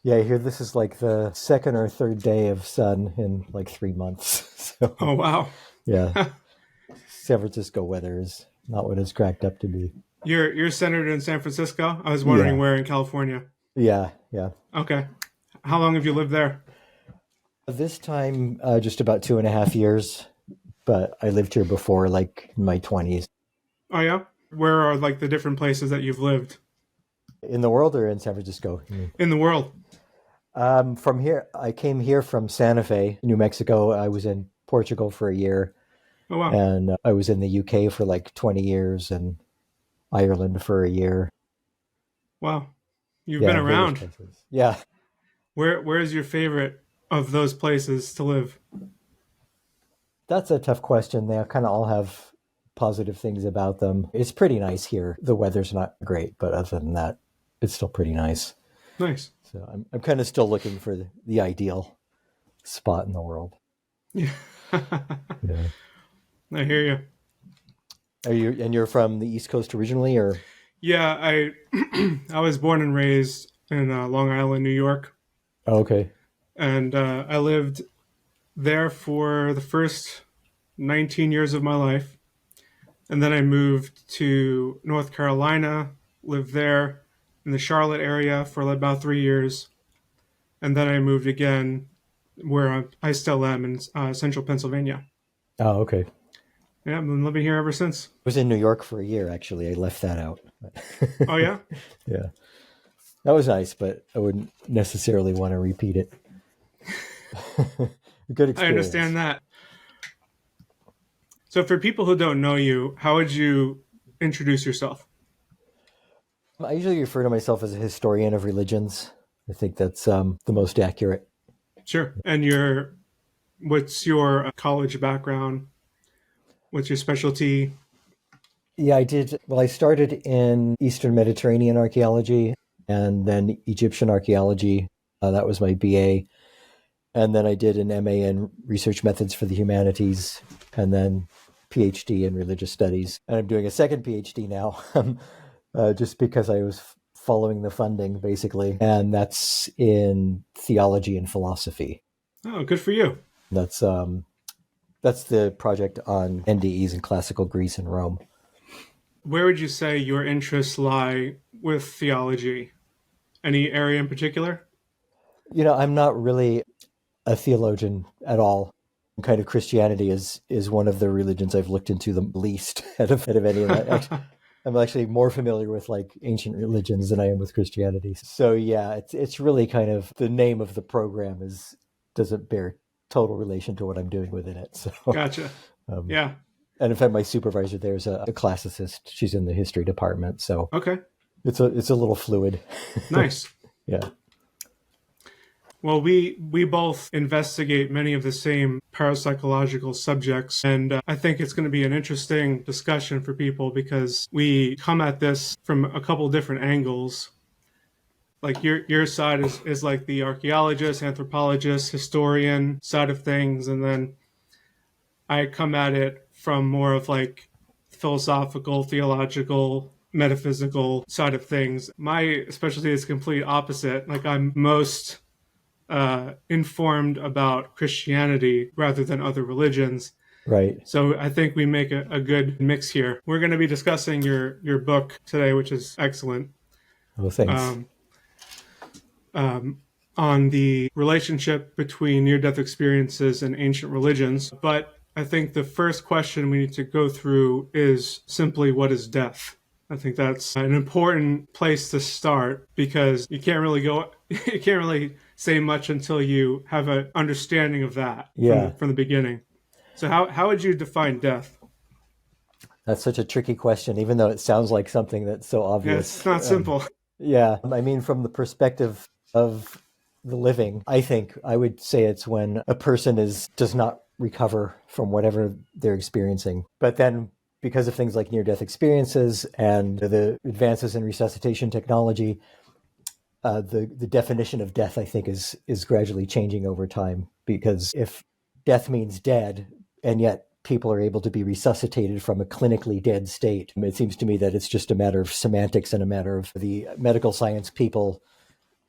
Yeah, I hear this is like the second or third day of sun in like 3 months. Oh, So, wow. yeah, San Francisco weather is not what it's cracked up to be. You're centered in San Francisco? I was wondering Yeah, where in California. yeah, yeah. Okay. How long have you lived there? This time, just about 2.5 years, but I lived here before, like in my 20s. Oh, yeah? Where are like the different places that you've lived In the world or in San Francisco? You mean? in the world? From here, I came here from Santa Fe, New Mexico. I was in Portugal for a year, Oh, wow. and I was in the UK for like 20 years and Ireland for a year. Wow. You've been Yeah, various around. places. Yeah, Where's your favorite of those places to live? that's a tough question. They kind of all have positive things about them. It's pretty nice here. The weather's not great, but other than that, it's still pretty nice. Nice. So I'm kind of still looking for the ideal spot in the world. Yeah. Yeah. I hear you. You're from the East Coast originally, or? Yeah, I I was born and raised in Long Island, New York, Oh, okay. and I lived there for the first 19 years of my life, and then I moved to North Carolina, lived there in the Charlotte area for about 3 years, and then I moved again where I still am in central Pennsylvania. Oh, okay. I Yeah, I've been living here ever since. was in New York for a year, actually. I left that out. Oh yeah, Yeah. That was nice, but I wouldn't necessarily want to repeat it. Good I understand experience. that. So for people who don't know you, how would you introduce yourself? I usually refer to myself as a historian of religions. I think that's the most accurate. Sure. And your what's your college background? What's your specialty? Yeah, I did. Well, I started in Eastern Mediterranean archaeology and then Egyptian archaeology. That was my BA. And then I did an MA in research methods for the humanities and then PhD in religious studies. And I'm doing a second PhD now, just because I was following the funding, basically. And that's in theology and philosophy. Oh, good for you. That's that's the project on NDEs in classical Greece and Rome. Where would you say your interests lie with theology? Any area in particular? I'm not really a theologian at all. Kind of Christianity is one of the religions I've looked into the least out of any of that. I'm actually more familiar with like ancient religions than I am with Christianity. So yeah, it's really kind of the name of the program is doesn't bear total relation to what I'm doing within it. So, Gotcha. um, Yeah. and in fact, my supervisor there is a classicist. She's in the history department, so Okay. it's a little fluid. Nice. Yeah. Well, we both investigate many of the same parapsychological subjects, and I think it's going to be an interesting discussion for people because we come at this from a couple different angles. Like your side is like the archaeologist, anthropologist, historian side of things, and then I come at it from more of like philosophical, theological, metaphysical side of things. My specialty is complete opposite. Like I'm most informed about Christianity rather than other religions. Right. So I think we make a good mix here. We're going to be discussing your book today, which is excellent, Well, thanks. um, on the relationship between near-death experiences and ancient religions. But I think the first question we need to go through is simply what is death? I think that's an important place to start because you can't really say much until you have an understanding of that Yeah. from the beginning. So how would you define death? That's such a tricky question, even though it sounds like something that's so Yeah, it's obvious. not simple. Yeah, I mean, from the perspective of the living, I think I would say it's when a person does not recover from whatever they're experiencing. But then, because of things like near-death experiences and the advances in resuscitation technology, the definition of death, I think, is gradually changing over time. Because if death means dead, and yet people are able to be resuscitated from a clinically dead state, it seems to me that it's just a matter of semantics and a matter of the medical science people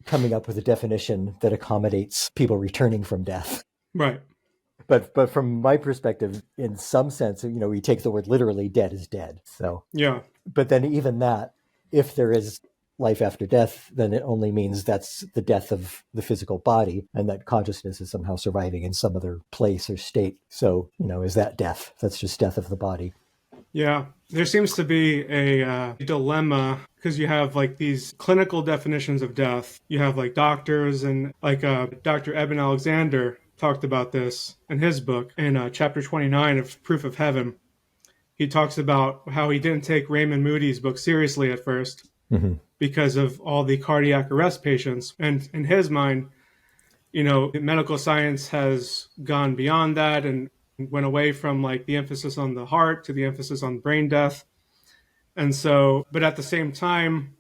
coming up with a definition that accommodates people returning from death. Right. But from my perspective, in some sense, we take the word literally, dead is dead. So Yeah. but then even that, if there is life after death, then it only means that's the death of the physical body, and that consciousness is somehow surviving in some other place or state. So, is that death? That's just death of the body. Yeah. There seems to be a dilemma because you have like these clinical definitions of death. You have like doctors, and like Dr. Eben Alexander talked about this in his book in chapter 29 of Proof of Heaven. He talks about how he didn't take Raymond Moody's book seriously at first because of all the cardiac arrest patients. And in his mind, medical science has gone beyond that and went away from like the emphasis on the heart to the emphasis on brain death. And so, but at the same time,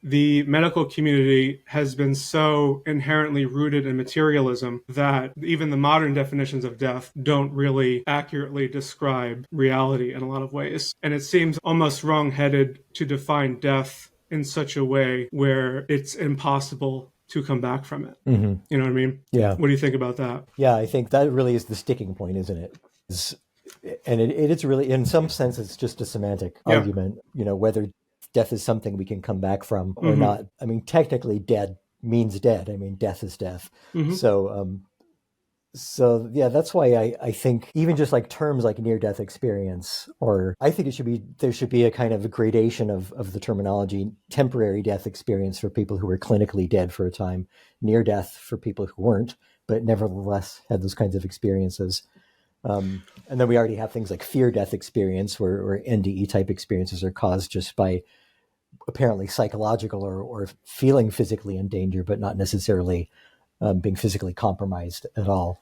the medical community has been so inherently rooted in materialism that even the modern definitions of death don't really accurately describe reality in a lot of ways. And it seems almost wrong-headed to define death in such a way where it's impossible to come back from it. Mm-hmm. You know what I mean? Yeah. What do you think about that? Yeah, I think that really is the sticking point, isn't it? And it's really, in some sense, it's just a semantic argument, whether death is something we can come back from or not. I mean, technically dead means dead. I mean, death is death. So yeah, that's why I think even just like terms like near-death experience, or I think there should be a kind of a gradation of the terminology. Temporary death experience for people who were clinically dead for a time, near death for people who weren't, but nevertheless had those kinds of experiences. And then we already have things like fear-death experience, where NDE type experiences are caused just by apparently psychological or feeling physically in danger, but not necessarily being physically compromised at all.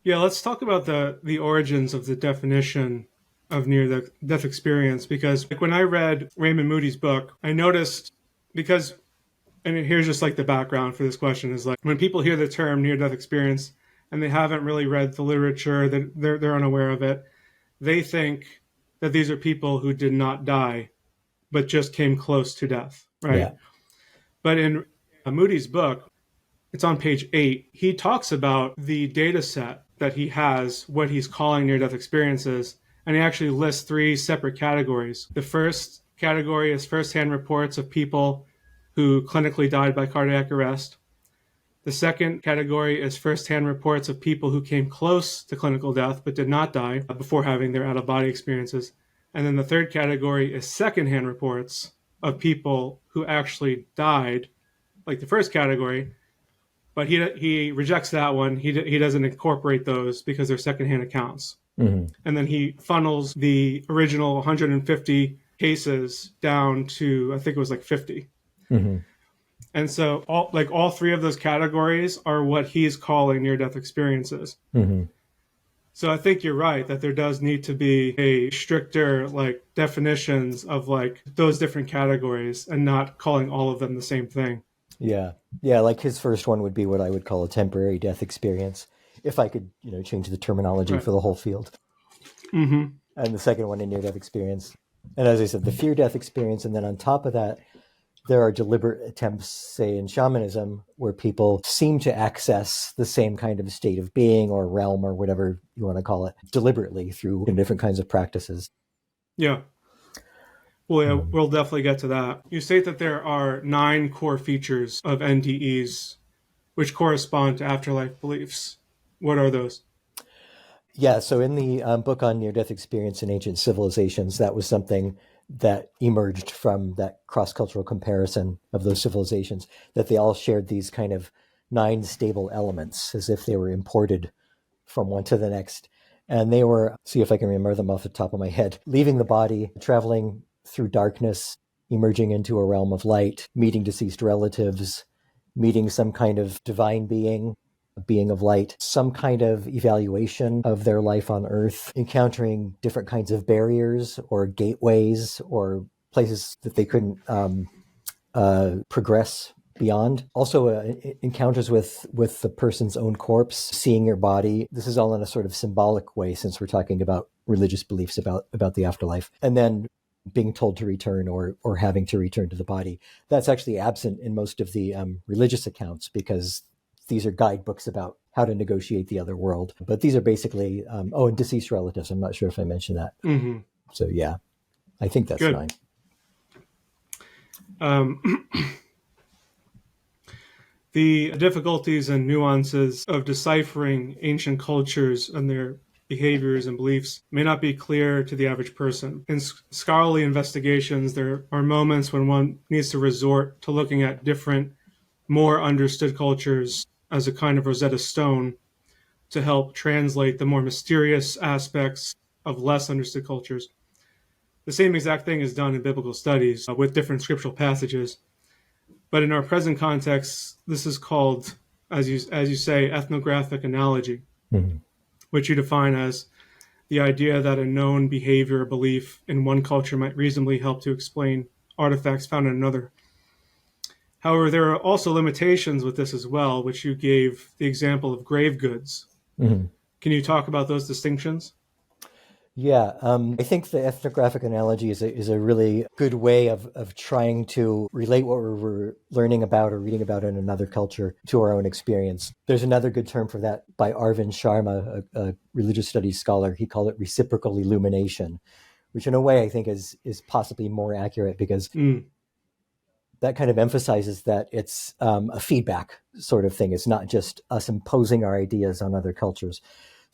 Yeah, let's talk about the origins of the definition of near-death experience, because like when I read Raymond Moody's book, I noticed, because, and here's just like the background for this question, is like when people hear the term near-death experience and they haven't really read the literature, that they're unaware of it, they think that these are people who did not die, but just came close to death, right? Yeah. But in Moody's book, it's on page 8, he talks about the data set that he has, what he's calling near-death experiences, and he actually lists 3 separate categories. The first category is first-hand reports of people who clinically died by cardiac arrest. The second category is first-hand reports of people who came close to clinical death but did not die before having their out-of-body experiences. And then the third category is second-hand reports of people who actually died, like the first category, but he rejects that one. He doesn't incorporate those because they're secondhand accounts. And then he funnels the original 150 cases down to, I think it was like 50. And so all 3 of those categories are what he's calling near-death experiences. So I think you're right that there does need to be a stricter like definitions of like those different categories and not calling all of them the same thing. Yeah. Like his first one would be what I would call a temporary death experience, if I could, change the terminology for the whole field. And the second one, a near-death experience. And as I said, the fear-death experience. And then on top of that, there are deliberate attempts, say in shamanism, where people seem to access the same kind of state of being or realm or whatever you want to call it, deliberately through different kinds of practices. Yeah. Well, yeah, we'll definitely get to that. You state that there are 9 core features of NDEs, which correspond to afterlife beliefs. What are those? Yeah, so in the book on near-death experience in ancient civilizations, that was something that emerged from that cross-cultural comparison of those civilizations, that they all shared these kind of 9 stable elements, as if they were imported from one to the next. And they were, see if I can remember them off the top of my head, leaving the body, traveling through darkness, emerging into a realm of light, meeting deceased relatives, meeting some kind of divine being, a being of light, some kind of evaluation of their life on Earth, encountering different kinds of barriers or gateways or places that they couldn't progress beyond. Also, encounters with the person's own corpse, seeing your body. This is all in a sort of symbolic way, since we're talking about religious beliefs about the afterlife. And then being told to return or having to return to the body. That's actually absent in most of the religious accounts, because these are guidebooks about how to negotiate the other world. But these are basically, and deceased relatives. I'm not sure if I mentioned that. Mm-hmm. So yeah, I think that's Good. fine. The difficulties and nuances of deciphering ancient cultures and their behaviors and beliefs may not be clear to the average person. In scholarly investigations, there are moments when one needs to resort to looking at different, more understood cultures as a kind of Rosetta Stone to help translate the more mysterious aspects of less understood cultures. The same exact thing is done in biblical studies with different scriptural passages. But in our present context, this is called, as you say, ethnographic analogy, Mm-hmm. which you define as the idea that a known behavior or belief in one culture might reasonably help to explain artifacts found in another. However, there are also limitations with this as well, which you gave the example of grave goods. Mm-hmm. Can you talk about those distinctions? Yeah, I think the ethnographic analogy is a really good way of trying to relate what we're learning about or reading about in another culture to our own experience. There's another good term for that by Arvind Sharma, a religious studies scholar. He called it reciprocal illumination, which in a way I think is possibly more accurate, because that kind of emphasizes that it's a feedback sort of thing. It's not just us imposing our ideas on other cultures.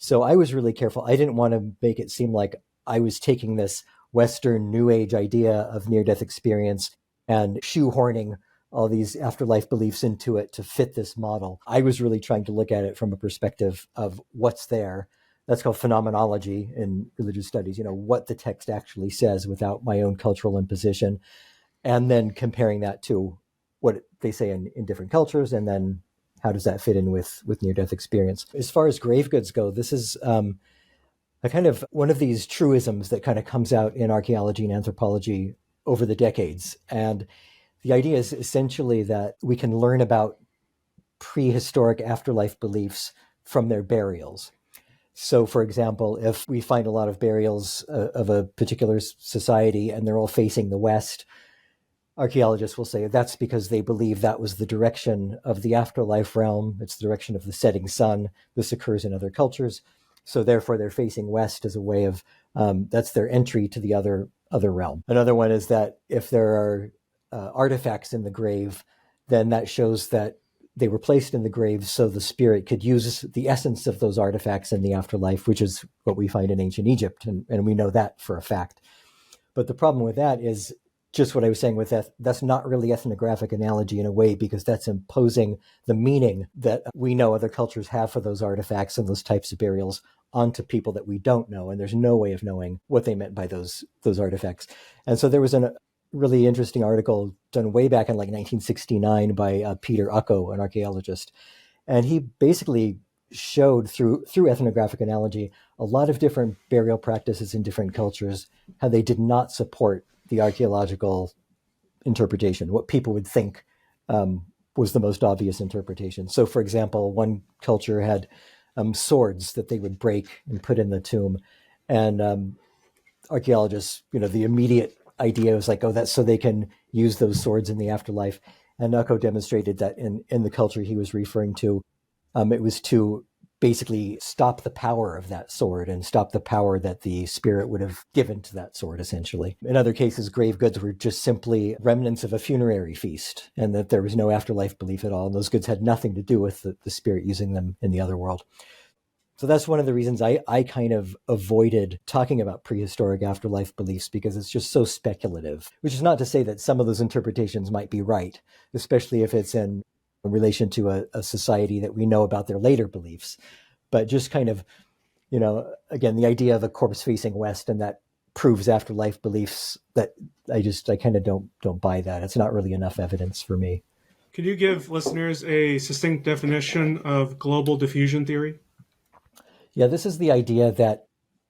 So I was really careful. I didn't want to make it seem like I was taking this Western New Age idea of near-death experience and shoehorning all these afterlife beliefs into it to fit this model. I was really trying to look at it from a perspective of what's there. That's called phenomenology in religious studies, what the text actually says without my own cultural imposition, and then comparing that to what they say in different cultures, and then how does that fit in with near-death experience? As far as grave goods go, this is a kind of one of these truisms that kind of comes out in archaeology and anthropology over the decades. And the idea is essentially that we can learn about prehistoric afterlife beliefs from their burials. So, for example, if we find a lot of burials of a particular society and they're all facing the west, archaeologists will say that's because they believe that was the direction of the afterlife realm. It's the direction of the setting sun. This occurs in other cultures. So therefore, they're facing west as a way of, that's their entry to the other realm. Another one is that if there are artifacts in the grave, then that shows that they were placed in the grave so the spirit could use the essence of those artifacts in the afterlife, which is what we find in ancient Egypt. And we know that for a fact. But the problem with that is just what I was saying with that, that's not really ethnographic analogy in a way, because that's imposing the meaning that we know other cultures have for those artifacts and those types of burials onto people that we don't know. And there's no way of knowing what they meant by those artifacts. And so there was a really interesting article done way back in like 1969 by Peter Ucko, an archaeologist. And he basically showed through ethnographic analogy a lot of different burial practices in different cultures, how they did not support the archaeological interpretation, what people would think was the most obvious interpretation. So, for example, one culture had swords that they would break and put in the tomb. And archaeologists, the immediate idea was like, oh, that's so they can use those swords in the afterlife. And Ucko demonstrated that in the culture he was referring to, it was to basically stop the power of that sword and stop the power that the spirit would have given to that sword, essentially. In other cases, grave goods were just simply remnants of a funerary feast, and that there was no afterlife belief at all. And those goods had nothing to do with the spirit using them in the other world. So that's one of the reasons I kind of avoided talking about prehistoric afterlife beliefs, because it's just so speculative, which is not to say that some of those interpretations might be right, especially if it's in relation to a society that we know about their later beliefs. But just kind of, again, the idea of a corpse facing west and that proves afterlife beliefs, that I kind of don't buy that. It's not really enough evidence for me. Could you give listeners a succinct definition of global diffusion theory? Yeah, this is the idea that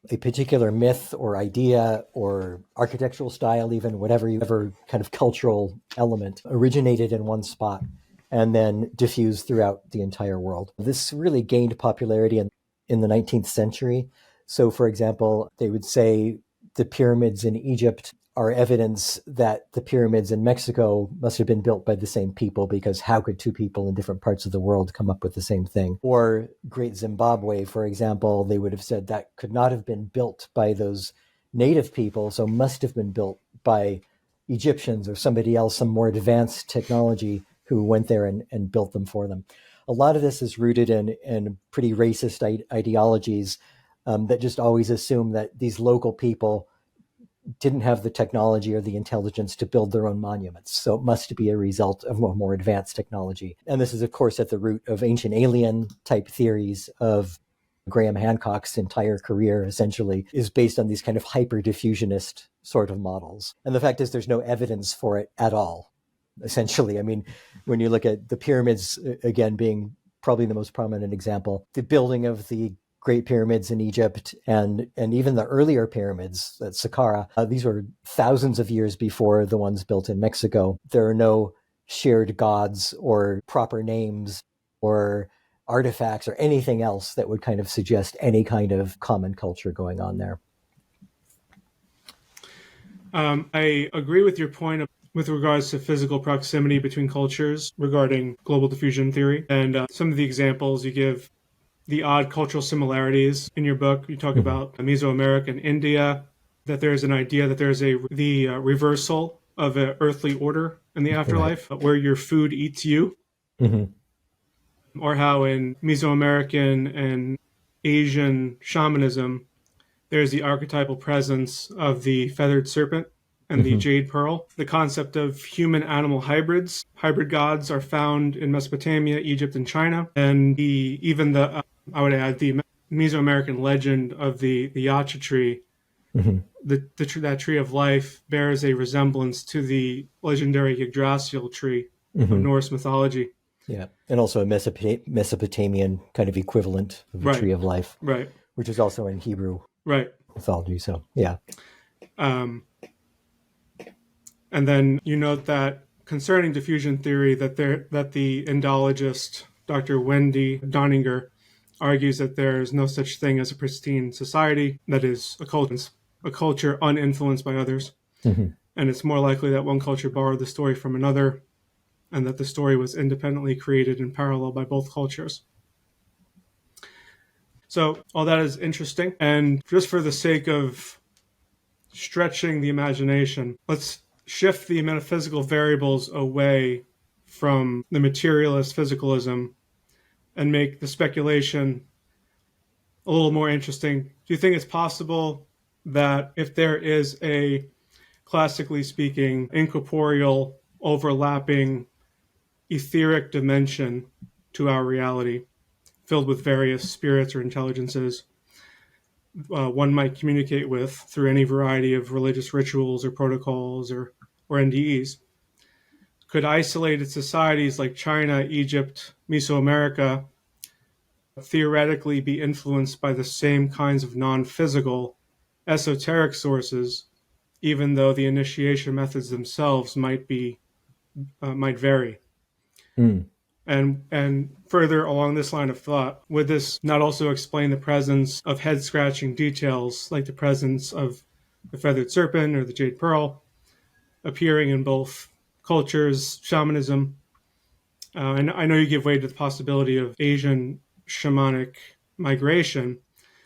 a particular myth or idea or architectural style, even whatever kind of cultural element, originated in one spot and then diffused throughout the entire world. This really gained popularity in the 19th century. So, for example, they would say the pyramids in Egypt are evidence that the pyramids in Mexico must have been built by the same people, because how could two people in different parts of the world come up with the same thing? Or Great Zimbabwe, for example, they would have said that could not have been built by those native people, so must have been built by Egyptians or somebody else, some more advanced technology who went there and built them for them. A lot of this is rooted in pretty racist ideologies that just always assume that these local people didn't have the technology or the intelligence to build their own monuments. So it must be a result of more advanced technology. And this is, of course, at the root of ancient alien type theories of Graham Hancock's entire career, essentially, is based on these kind of hyper diffusionist sort of models. And the fact is, there's no evidence for it at all, essentially. I mean, when you look at the pyramids, again, being probably the most prominent example, the building of the Great Pyramids in Egypt and even the earlier pyramids at Saqqara, these were thousands of years before the ones built in Mexico. There are no shared gods or proper names or artifacts or anything else that would kind of suggest any kind of common culture going on there. I agree with your point with regards to physical proximity between cultures regarding global diffusion theory. And some of the examples you give, the odd cultural similarities in your book. You talk about Mesoamerica and India, that there's an idea that there's the reversal of an earthly order in the afterlife, where your food eats you. Or how in Mesoamerican and Asian shamanism, there's the archetypal presence of the feathered serpent and the jade pearl. The concept of human-animal hybrids. Hybrid gods are found in Mesopotamia, Egypt, and China. And I would add, the Mesoamerican legend of the Yacha tree. That tree of life bears a resemblance to the legendary Yggdrasil tree of Norse mythology. Yeah, and also a Mesopotamian kind of equivalent of the tree of life, right? Which is also in Hebrew mythology. So, yeah. And then you note that concerning diffusion theory, that the Indologist Dr. Wendy Doninger argues that there is no such thing as a pristine society, that is a culture uninfluenced by others. And it's more likely that one culture borrowed the story from another, and that the story was independently created in parallel by both cultures. So all that is interesting. And just for the sake of stretching the imagination, let's shift the metaphysical variables away from the materialist physicalism and make the speculation a little more interesting. Do you think it's possible that if there is a, classically speaking, incorporeal, overlapping, etheric dimension to our reality, filled with various spirits or intelligences, one might communicate with through any variety of religious rituals or protocols or NDEs, could isolated societies like China, Egypt, Mesoamerica theoretically be influenced by the same kinds of non-physical, esoteric sources, even though the initiation methods themselves might vary? And further along this line of thought, would this not also explain the presence of head-scratching details, like the presence of the feathered serpent or the jade pearl, appearing in both cultures, shamanism? And I know you give way to the possibility of Asian shamanic migration,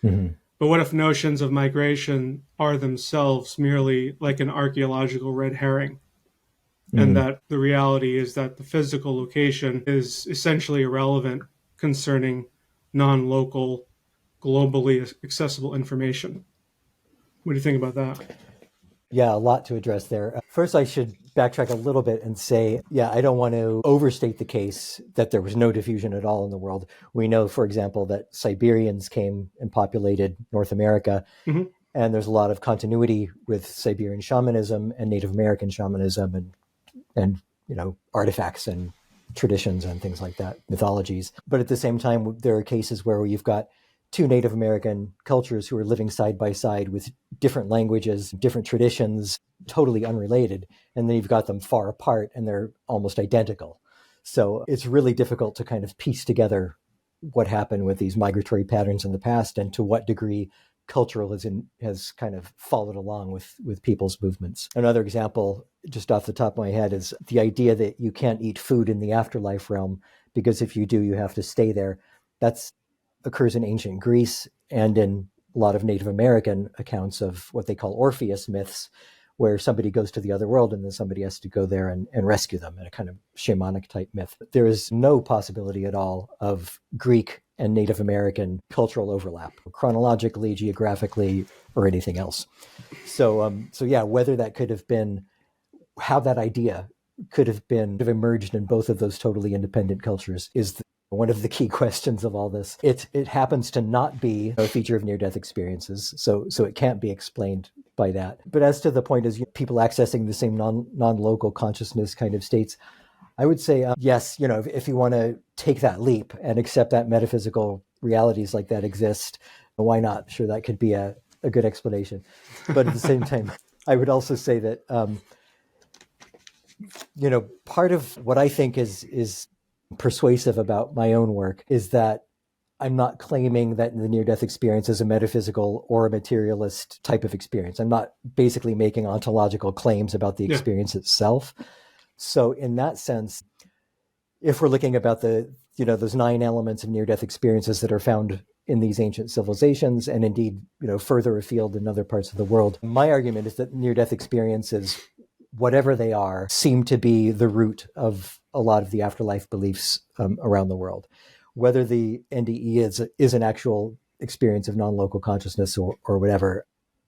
but what if notions of migration are themselves merely like an archaeological red herring? And that the reality is that the physical location is essentially irrelevant concerning non-local, globally accessible information. What do you think about that? Yeah, a lot to address there. First, I should backtrack a little bit and say, I don't want to overstate the case that there was no diffusion at all in the world. We know, for example, that Siberians came and populated North America, and there's a lot of continuity with Siberian shamanism and Native American shamanism and artifacts and traditions and things like that, mythologies. But at the same time, there are cases where you've got two Native American cultures who are living side by side with different languages, different traditions, totally unrelated. And then you've got them far apart and they're almost identical. So it's really difficult to kind of piece together what happened with these migratory patterns in the past and to what degree culturalism has kind of followed along with people's movements. Another example, just off the top of my head, is the idea that you can't eat food in the afterlife realm because if you do, you have to stay there. That occurs in ancient Greece and in a lot of Native American accounts of what they call Orpheus myths, where somebody goes to the other world and then somebody has to go there and rescue them in a kind of shamanic type myth. There is no possibility at all of Greek and Native American cultural overlap, chronologically, geographically, or anything else. So yeah, whether that could have been, how that idea could have emerged in both of those totally independent cultures is one of the key questions of all this. It happens to not be a feature of near-death experiences, so it can't be explained by that. But as to the point is people accessing the same non-local consciousness kind of states, I would say yes. If you want to take that leap and accept that metaphysical realities like that exist, why not? Sure, that could be a good explanation. But at the same time, I would also say that part of what I think is persuasive about my own work is that I'm not claiming that the near-death experience is a metaphysical or a materialist type of experience. I'm not basically making ontological claims about the experience itself. So in that sense, if we're looking about those 9 elements of near-death experiences that are found in these ancient civilizations and indeed, further afield in other parts of the world, my argument is that near-death experiences, whatever they are, seem to be the root of a lot of the afterlife beliefs around the world. Whether the NDE is an actual experience of non-local consciousness or whatever,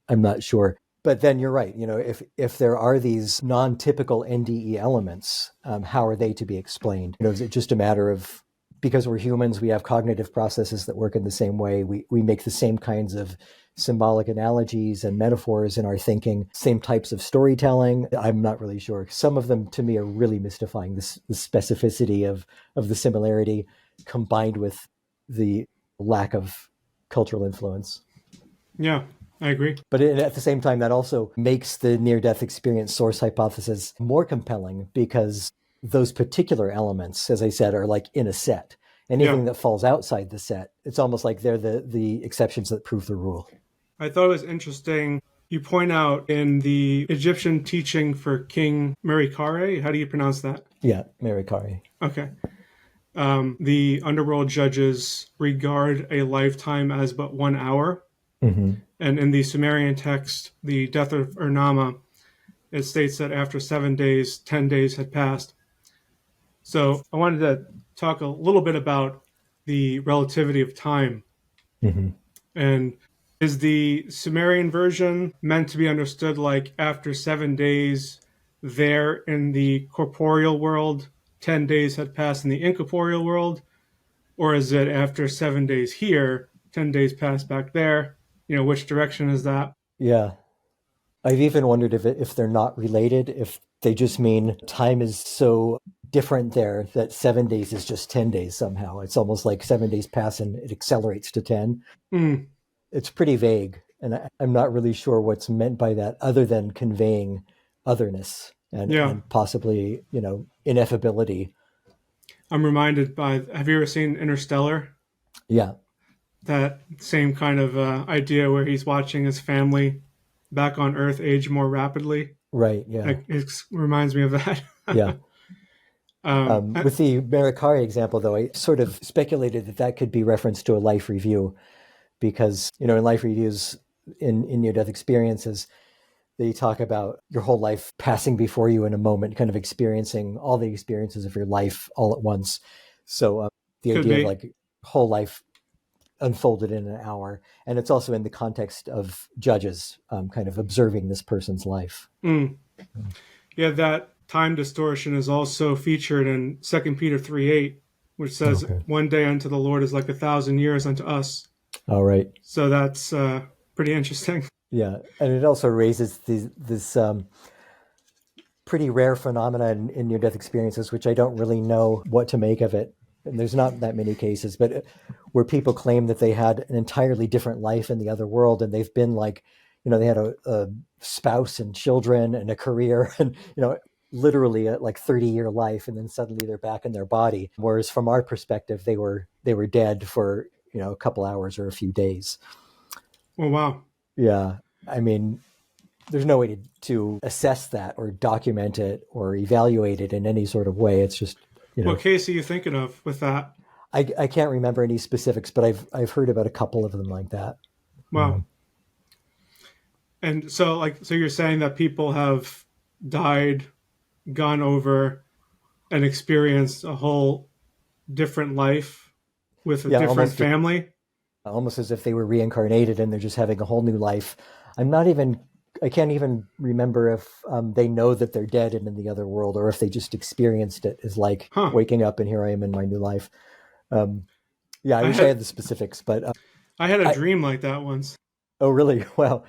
I'm not sure. But then you're right. If there are these non-typical NDE elements, how are they to be explained? Is it just a matter of, because we're humans, we have cognitive processes that work in the same way. We make the same kinds of symbolic analogies and metaphors in our thinking, same types of storytelling. I'm not really sure. Some of them to me are really mystifying, the specificity of the similarity combined with the lack of cultural influence. Yeah, I agree. But at the same time, that also makes the near-death experience source hypothesis more compelling because those particular elements, as I said, are like in a set. Anything that falls outside the set, it's almost like they're the exceptions that prove the rule. I thought it was interesting. You point out in the Egyptian teaching for King Merikare, how do you pronounce that? Yeah, Merikare. Okay. The underworld judges regard a lifetime as but 1 hour. Mm-hmm. And in the Sumerian text, the death of Namma, it states that after 7 days, 10 days had passed. So I wanted to talk a little bit about the relativity of time. Mm-hmm. And is the Sumerian version meant to be understood like after 7 days there in the corporeal world, 10 days had passed in the incorporeal world? Or is it after 7 days here, 10 days passed back there? Which direction is that? Yeah. I've even wondered if they're not related, if they just mean time is so different there that 7 days is just 10 days somehow. It's almost like 7 days pass and it accelerates to 10. Mm. It's pretty vague. And I'm not really sure what's meant by that other than conveying otherness and possibly, ineffability. I'm reminded have you ever seen Interstellar? Yeah. That same kind of idea where he's watching his family back on Earth age more rapidly. Right, yeah. It reminds me of that. Yeah. With the Merikare example, though, I sort of speculated that could be referenced to a life review because, in life reviews, in near-death experiences, they talk about your whole life passing before you in a moment, kind of experiencing all the experiences of your life all at once. So the idea of like whole life unfolded in an hour. And it's also in the context of judges kind of observing this person's life. Mm. Yeah, that time distortion is also featured in 2 Peter 3:8, which says, "One day unto the Lord is like 1,000 years unto us." All right. So that's pretty interesting. Yeah, and it also raises this pretty rare phenomena in near-death experiences, which I don't really know what to make of it. And there's not that many cases, but where people claim that they had an entirely different life in the other world, and they've been like, they had a spouse and children and a career, and literally a like 30-year life, and then suddenly they're back in their body. Whereas from our perspective, they were dead for a couple hours or a few days. Oh, wow. Yeah. I mean, there's no way to assess that or document it or evaluate it in any sort of way. It's just, What case are you thinking of with that? I can't remember any specifics, but I've heard about a couple of them like that. Wow. And so, like, so you're saying that people have died, gone over, and experienced a whole different life with a Yeah, different family? almost as if they were reincarnated and they're just having a whole new life. I'm not even, I can't even remember if they know that they're dead and in the other world, or if they just experienced it as like Huh. waking up and here I am in my new life. Um, yeah, I I wish I had had the specifics, but I had a I, dream like that once. oh, really? Well,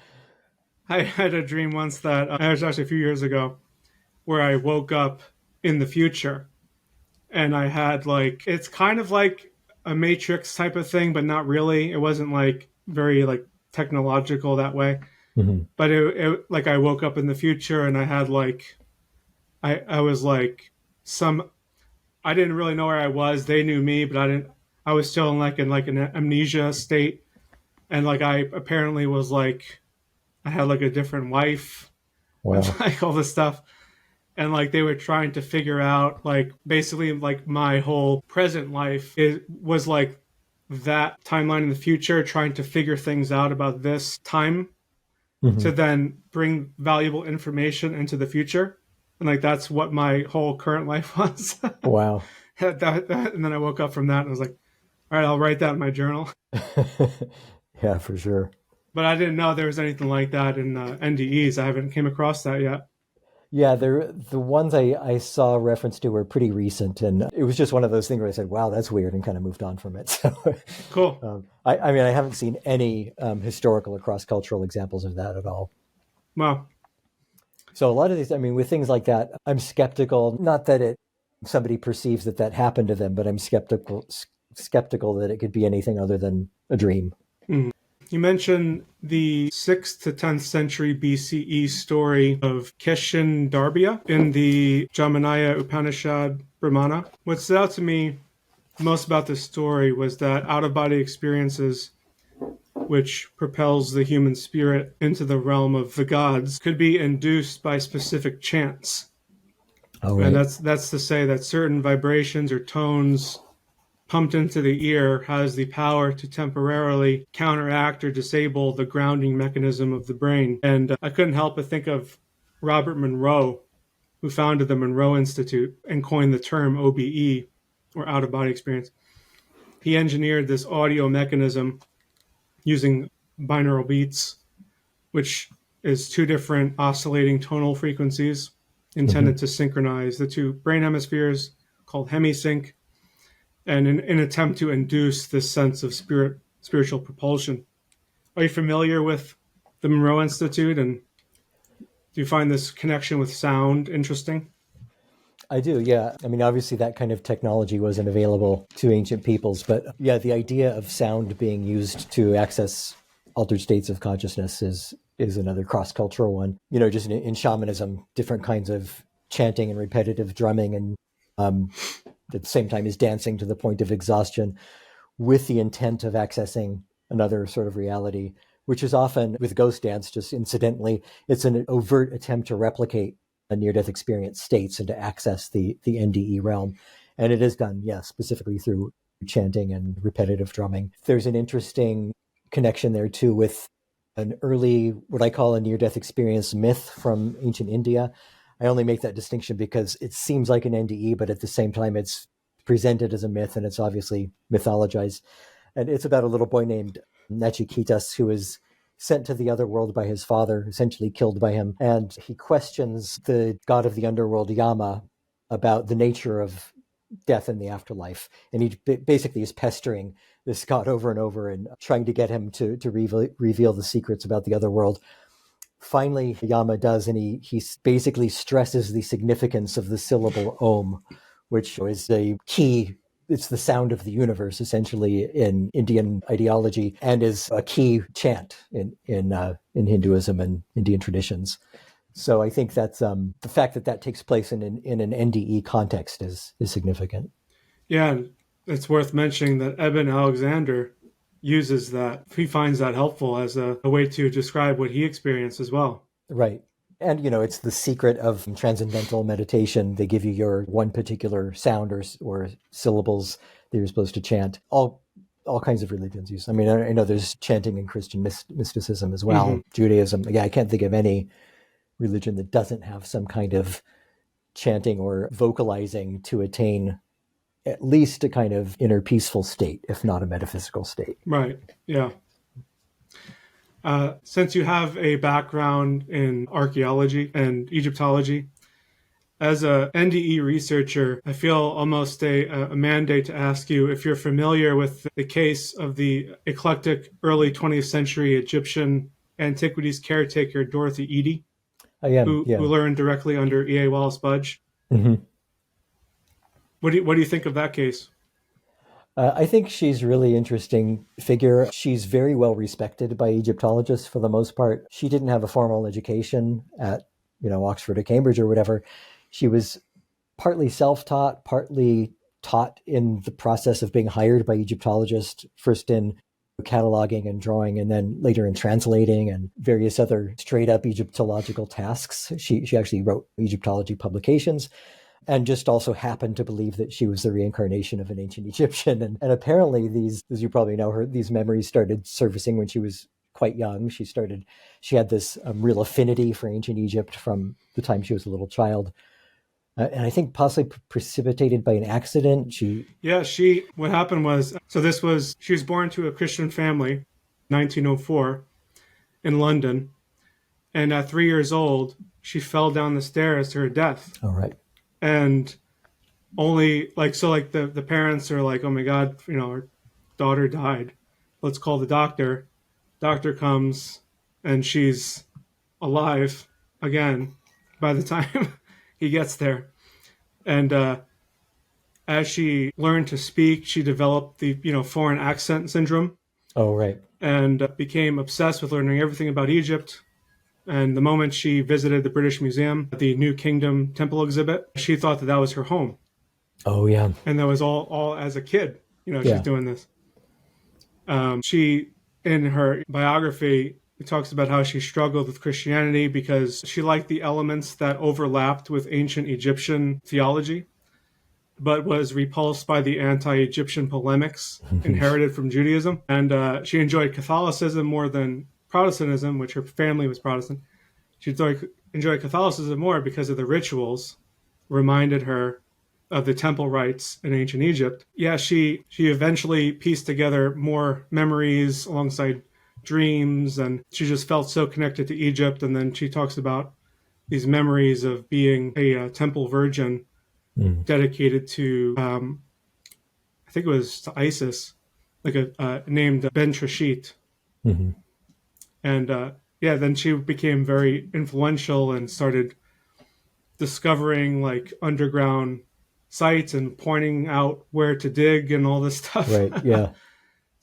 I had a dream once that it was actually a few years ago where I woke up in the future and I had like it's kind of like a matrix type of thing, but not really. It wasn't like very like technological that way. mhm. But it like I woke up in the future and I had like I was like some I didn't really know where I was. They knew me, but I was still in like an amnesia state. And like I apparently was like I had like a different wife and Wow. like all this stuff. And like they were trying to figure out like basically like my whole present life was like that timeline in the future trying to figure things out about this time to Mhm. then bring valuable information into the future. And like that's what my whole current life was. Wow. And then I woke up from that and I was like, all right, I'll write that in my journal. Yeah, for sure. But I didn't know there was anything like that in NDEs. I haven't came across that yet. Yeah, the ones I saw reference to were pretty recent, and it was just one of those things where I said, "Wow, that's weird," and kind of moved on from it. So, Cool. I mean, I haven't seen any historical or cross cultural examples of that at all. Wow. So a lot of these, I mean, with things like that, I'm skeptical. Not that it somebody perceives that that happened to them, but I'm skeptical that it could be anything other than a dream. Mm. You mentioned the 6th to 10th century BCE story of Keshin Darbhya in the Jaiminiya Upanishad Brahmana. What stood out to me most about this story was that out of body experiences, which propels the human spirit into the realm of the gods, could be induced by specific chants. Oh, And right. that's to say that certain vibrations or tones pumped into the ear has the power to temporarily counteract or disable the grounding mechanism of the brain. And I couldn't help but think of Robert Monroe, who founded the Monroe Institute and coined the term OBE, or out of body experience. He engineered this audio mechanism using binaural beats, which is two different oscillating tonal frequencies intended Hmm. to synchronize the two brain hemispheres called hemisync and in an attempt to induce this sense of spiritual propulsion. Are you familiar with the Monroe Institute, and do you find this connection with sound interesting? I do, yeah. I mean, obviously, that kind of technology wasn't available to ancient peoples, but yeah, the idea of sound being used to access altered states of consciousness is another cross cultural one. Just in shamanism, different kinds of chanting and repetitive drumming, and um, at the same time as dancing to the point of exhaustion, with the intent of accessing another sort of reality, which is often with ghost dance, just incidentally, it's an overt attempt to replicate a near death experience states and to access the NDE realm. And it is done, yeah, specifically through chanting and repetitive drumming. There's an interesting connection there too with an early, what I call a near death experience myth from ancient India. I only make that distinction because it seems like an NDE, but at the same time, it's presented as a myth and it's obviously mythologized. And it's about a little boy named Nachikitas who is sent to the other world by his father, essentially killed by him. And he questions the god of the underworld, Yama, about the nature of death and the afterlife. And he basically is pestering this god over and over and trying to get him to reveal the secrets about the other world. Finally, Yama does, and he basically stresses the significance of the syllable Om, which is a key. It's the sound of the universe, essentially, in Indian ideology, and is a key chant in Hinduism and Indian traditions. So I think that's the fact that that takes place in an NDE context is significant. Yeah, it's worth mentioning that Eben Alexander uses that. He finds that helpful as a way to describe what he experienced as well. Right. And, it's the secret of transcendental meditation. They give you your one particular sound or syllables that you're supposed to chant. All kinds of religions use. I mean, I know there's chanting in Christian mysticism as well. Mm-hmm. Judaism. Yeah, I can't think of any religion that doesn't have some kind of chanting or vocalizing to attain at least a kind of inner peaceful state, if not a metaphysical state. Right. Yeah. Since you have a background in archaeology and Egyptology, as a NDE researcher, I feel almost a mandate to ask you if you're familiar with the case of the eclectic early 20th century Egyptian antiquities caretaker Dorothy Eady, I am, who yeah. learned directly under E.A. Wallace Budge. Mm-hmm. What do you think of that case? I think she's a really interesting figure. She's very well respected by Egyptologists for the most part. She didn't have a formal education at, Oxford or Cambridge or whatever. She was partly self-taught, partly taught in the process of being hired by Egyptologists, first in cataloging and drawing, and then later in translating and various other straight-up Egyptological tasks. She actually wrote Egyptology publications, and just also happened to believe that she was the reincarnation of an ancient Egyptian. And apparently these, as you probably know, these memories started surfacing when she was quite young. She had this real affinity for ancient Egypt from the time she was a little child. And I think possibly precipitated by an accident. What happened was, she was born to a Christian family, 1904, in London. And at 3 years old, she fell down the stairs to her death. Oh, right. And only the parents are like, oh my God, our daughter died. Let's call the doctor. Doctor comes and she's alive again by the time he gets there. And as she learned to speak, she developed the foreign accent syndrome. Oh, right. And became obsessed with learning everything about Egypt. And the moment she visited the British Museum, the New Kingdom Temple exhibit, she thought that was her home. Oh, yeah. And that was all as a kid, Yeah. she's doing this. She, in her biography, talks about how she struggled with Christianity because she liked the elements that overlapped with ancient Egyptian theology, but was repulsed by the anti-Egyptian polemics inherited from Judaism. And she enjoyed Catholicism more than Protestantism, which her family was Protestant. She enjoyed Catholicism more because of the rituals reminded her of the temple rites in ancient Egypt. Yeah, she eventually pieced together more memories alongside dreams, and she just felt so connected to Egypt. And then she talks about these memories of being a temple virgin dedicated to, I think it was to Isis, named Ben Trashit. Mm-hmm. And then she became very influential and started discovering underground sites and pointing out where to dig and all this stuff. Right, yeah.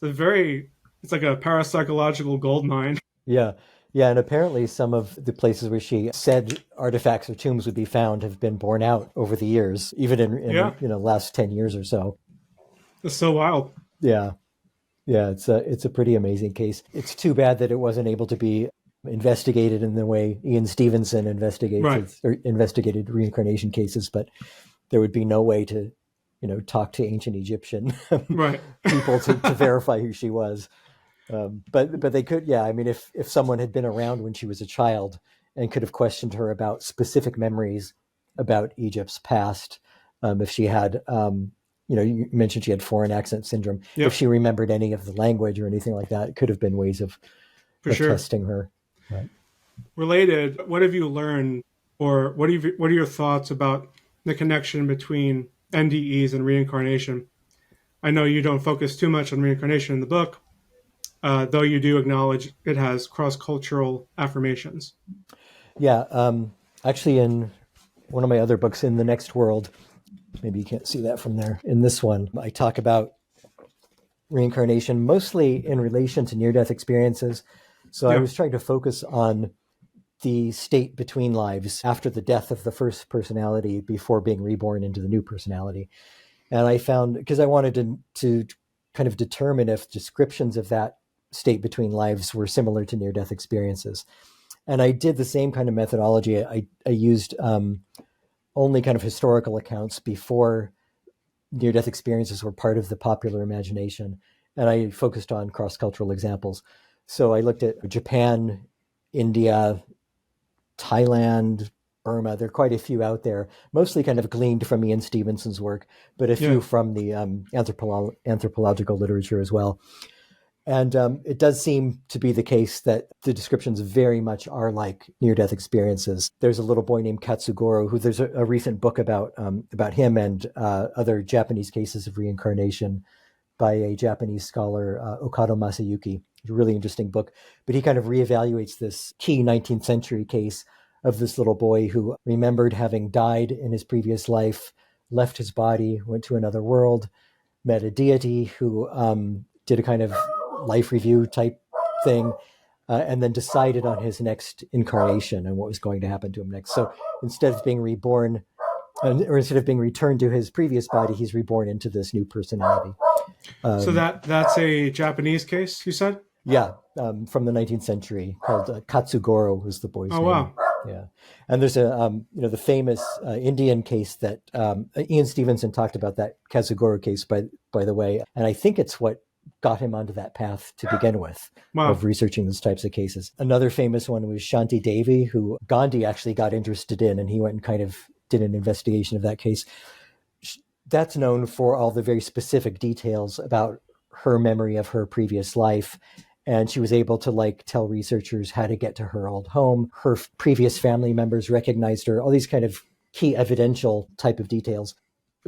It's like a parapsychological gold mine. Yeah. Yeah, and apparently some of the places where she said artifacts or tombs would be found have been borne out over the years, even in the last 10 years or so. It's so wild. Yeah. Yeah, it's a pretty amazing case. It's too bad that it wasn't able to be investigated in the way Ian Stevenson investigated reincarnation cases, but there would be no way to, talk to ancient Egyptian people to verify who she was. But they could, yeah. I mean, if someone had been around when she was a child and could have questioned her about specific memories about Egypt's past, if she had, you mentioned she had foreign accent syndrome. Yep. If she remembered any of the language or anything like that, it could have been ways of testing her. Right. Related, what have you learned, or what are your thoughts about the connection between NDEs and reincarnation? I know you don't focus too much on reincarnation in the book, though you do acknowledge it has cross-cultural affirmations. Yeah. Actually, in one of my other books, In the Next World, maybe you can't see that from there. In this one, I talk about reincarnation mostly in relation to near-death experiences. So I was trying to focus on the state between lives after the death of the first personality before being reborn into the new personality. And I found, because I wanted to kind of determine if descriptions of that state between lives were similar to near-death experiences. And I did the same kind of methodology. I used only kind of historical accounts before near-death experiences were part of the popular imagination. And I focused on cross-cultural examples. So I looked at Japan, India, Thailand, Burma. There are quite a few out there, mostly kind of gleaned from Ian Stevenson's work, but a few from the anthropological literature as well. And it does seem to be the case that the descriptions very much are like near-death experiences. There's a little boy named Katsugoro, who there's a recent book about him and other Japanese cases of reincarnation by a Japanese scholar, Okado Masayuki. It's a really interesting book. But he kind of reevaluates this key 19th century case of this little boy who remembered having died in his previous life, left his body, went to another world, met a deity who did a kind of life review type thing, and then decided on his next incarnation and what was going to happen to him next. So instead of being reborn, or instead of being returned to his previous body, he's reborn into this new personality. So that's a Japanese case, you said? Yeah, from the 19th century, called Katsugoro was the boy's name. Wow. Yeah, and there's a the famous Indian case that Ian Stevenson talked about, that Katsugoro case by the way, and I think it's what got him onto that path to begin with, of researching those types of cases. Another famous one was Shanti Devi, who Gandhi actually got interested in, and he went and kind of did an investigation of that case. That's known for all the very specific details about her memory of her previous life. And she was able to tell researchers how to get to her old home. Her previous family members recognized her, all these kind of key evidential type of details.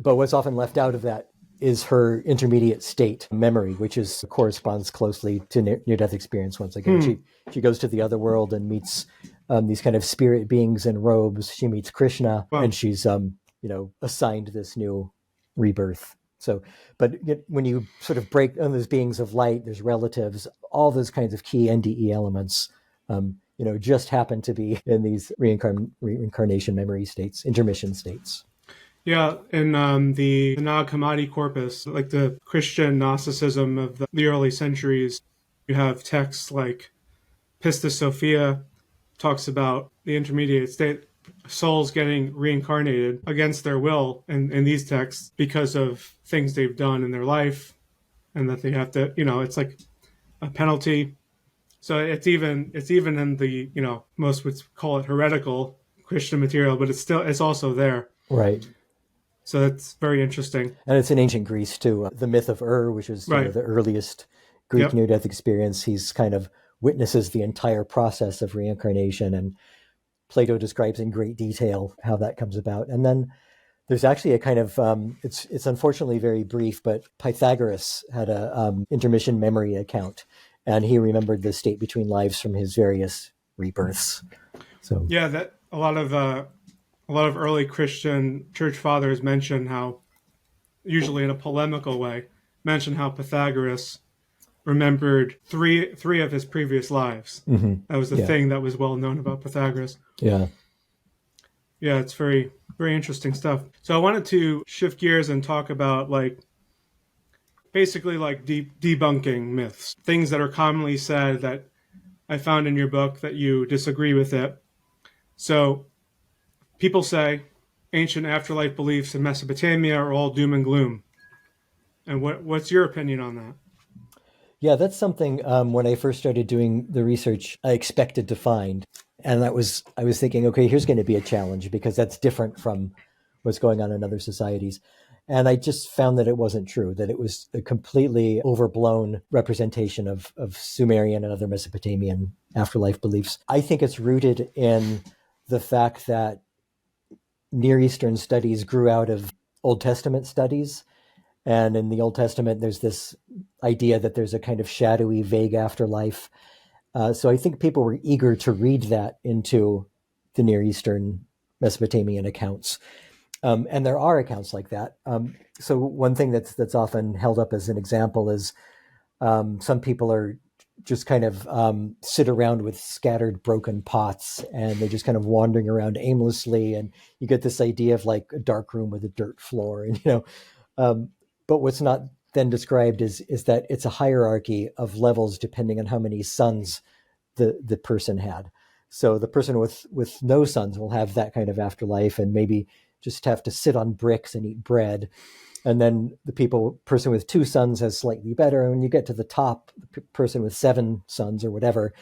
But what's often left out of that is her intermediate state memory, which corresponds closely to near-death experience. Once again, she goes to the other world and meets these kind of spirit beings in robes. She meets Krishna, and she's assigned this new rebirth. So, but when you sort of break on those beings of light, there's relatives, all those kinds of key NDE elements, just happen to be in these reincarnation memory states, intermission states. Yeah, in the Nag Hammadi corpus, like the Christian Gnosticism of the early centuries, you have texts like Pistis Sophia talks about the intermediate state, souls getting reincarnated against their will in these texts because of things they've done in their life, and that they have to, it's like a penalty. So it's even in the, most would call it heretical Christian material, but it's also there. Right. So that's very interesting. And it's in ancient Greece too. The myth of which is the earliest Greek near-death experience. He's kind of witnesses the entire process of reincarnation, and Plato describes in great detail how that comes about. And then there's actually a kind of, it's unfortunately very brief, but Pythagoras had a intermission memory account, and he remembered the state between lives from his various rebirths. So yeah, that a lot of early Christian church fathers mention how, usually in a polemical way, mention how Pythagoras remembered three of his previous lives. Mm-hmm. That was the thing that was well known about Pythagoras. Yeah. Yeah, it's very, very interesting stuff. So I wanted to shift gears and talk about basically debunking myths, things that are commonly said that I found in your book that you disagree with it. So people say ancient afterlife beliefs in Mesopotamia are all doom and gloom. And what's your opinion on that? Yeah, that's something when I first started doing the research, I expected to find. And I was thinking, okay, here's going to be a challenge, because that's different from what's going on in other societies. And I just found that it wasn't true, that it was a completely overblown representation of Sumerian and other Mesopotamian afterlife beliefs. I think it's rooted in the fact that Near Eastern studies grew out of Old Testament studies. And in the Old Testament, there's this idea that there's a kind of shadowy, vague afterlife. So I think people were eager to read that into the Near Eastern Mesopotamian accounts. And there are accounts like that. So one thing that's often held up as an example is some people are just kind of sit around with scattered broken pots, and they're just kind of wandering around aimlessly. And you get this idea of a dark room with a dirt floor. And, but what's not then described is that it's a hierarchy of levels depending on how many sons the person had. So the person with no sons will have that kind of afterlife and maybe just have to sit on bricks and eat bread. And then the person with 2 sons has slightly better. And when you get to the top, the person with 7 sons or whatever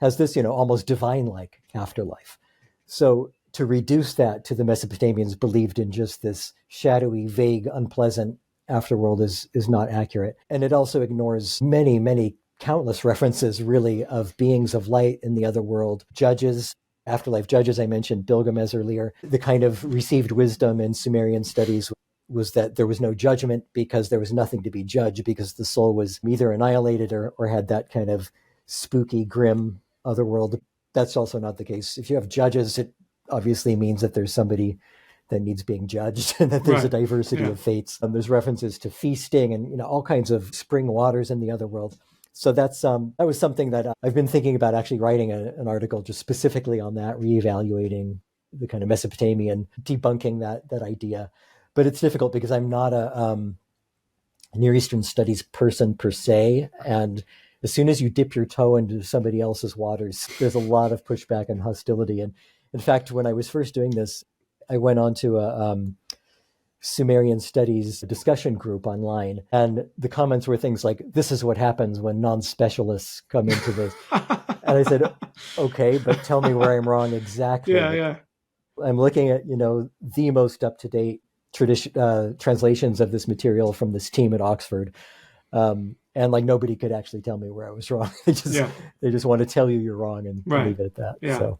has this, almost divine-like afterlife. So to reduce that to the Mesopotamians believed in just this shadowy, vague, unpleasant afterworld is not accurate. And it also ignores many, many countless references, really, of beings of light in the other world, judges, afterlife judges. I mentioned Bilgamesh earlier. The kind of received wisdom in Sumerian studies was that there was no judgment because there was nothing to be judged, because the soul was either annihilated or had that kind of spooky, grim otherworld. That's also not the case. If you have judges, it obviously means that there's somebody that needs being judged and that there's a diversity of fates. There's references to feasting and all kinds of spring waters in the other world. So that was something that I've been thinking about actually writing an article just specifically on that, reevaluating the kind of Mesopotamian, debunking that idea. But it's difficult because I'm not a Near Eastern studies person per se. And as soon as you dip your toe into somebody else's waters, there's a lot of pushback and hostility. And in fact, when I was first doing this, I went on to a Sumerian studies discussion group online, and the comments were things like, "This is what happens when non-specialists come into this." And I said, "Okay, but tell me where I'm wrong exactly." Yeah. I'm looking at the most up-to-date translations of this material from this team at Oxford, and nobody could actually tell me where I was wrong. They just want to tell you you're wrong and leave it at that. Yeah. So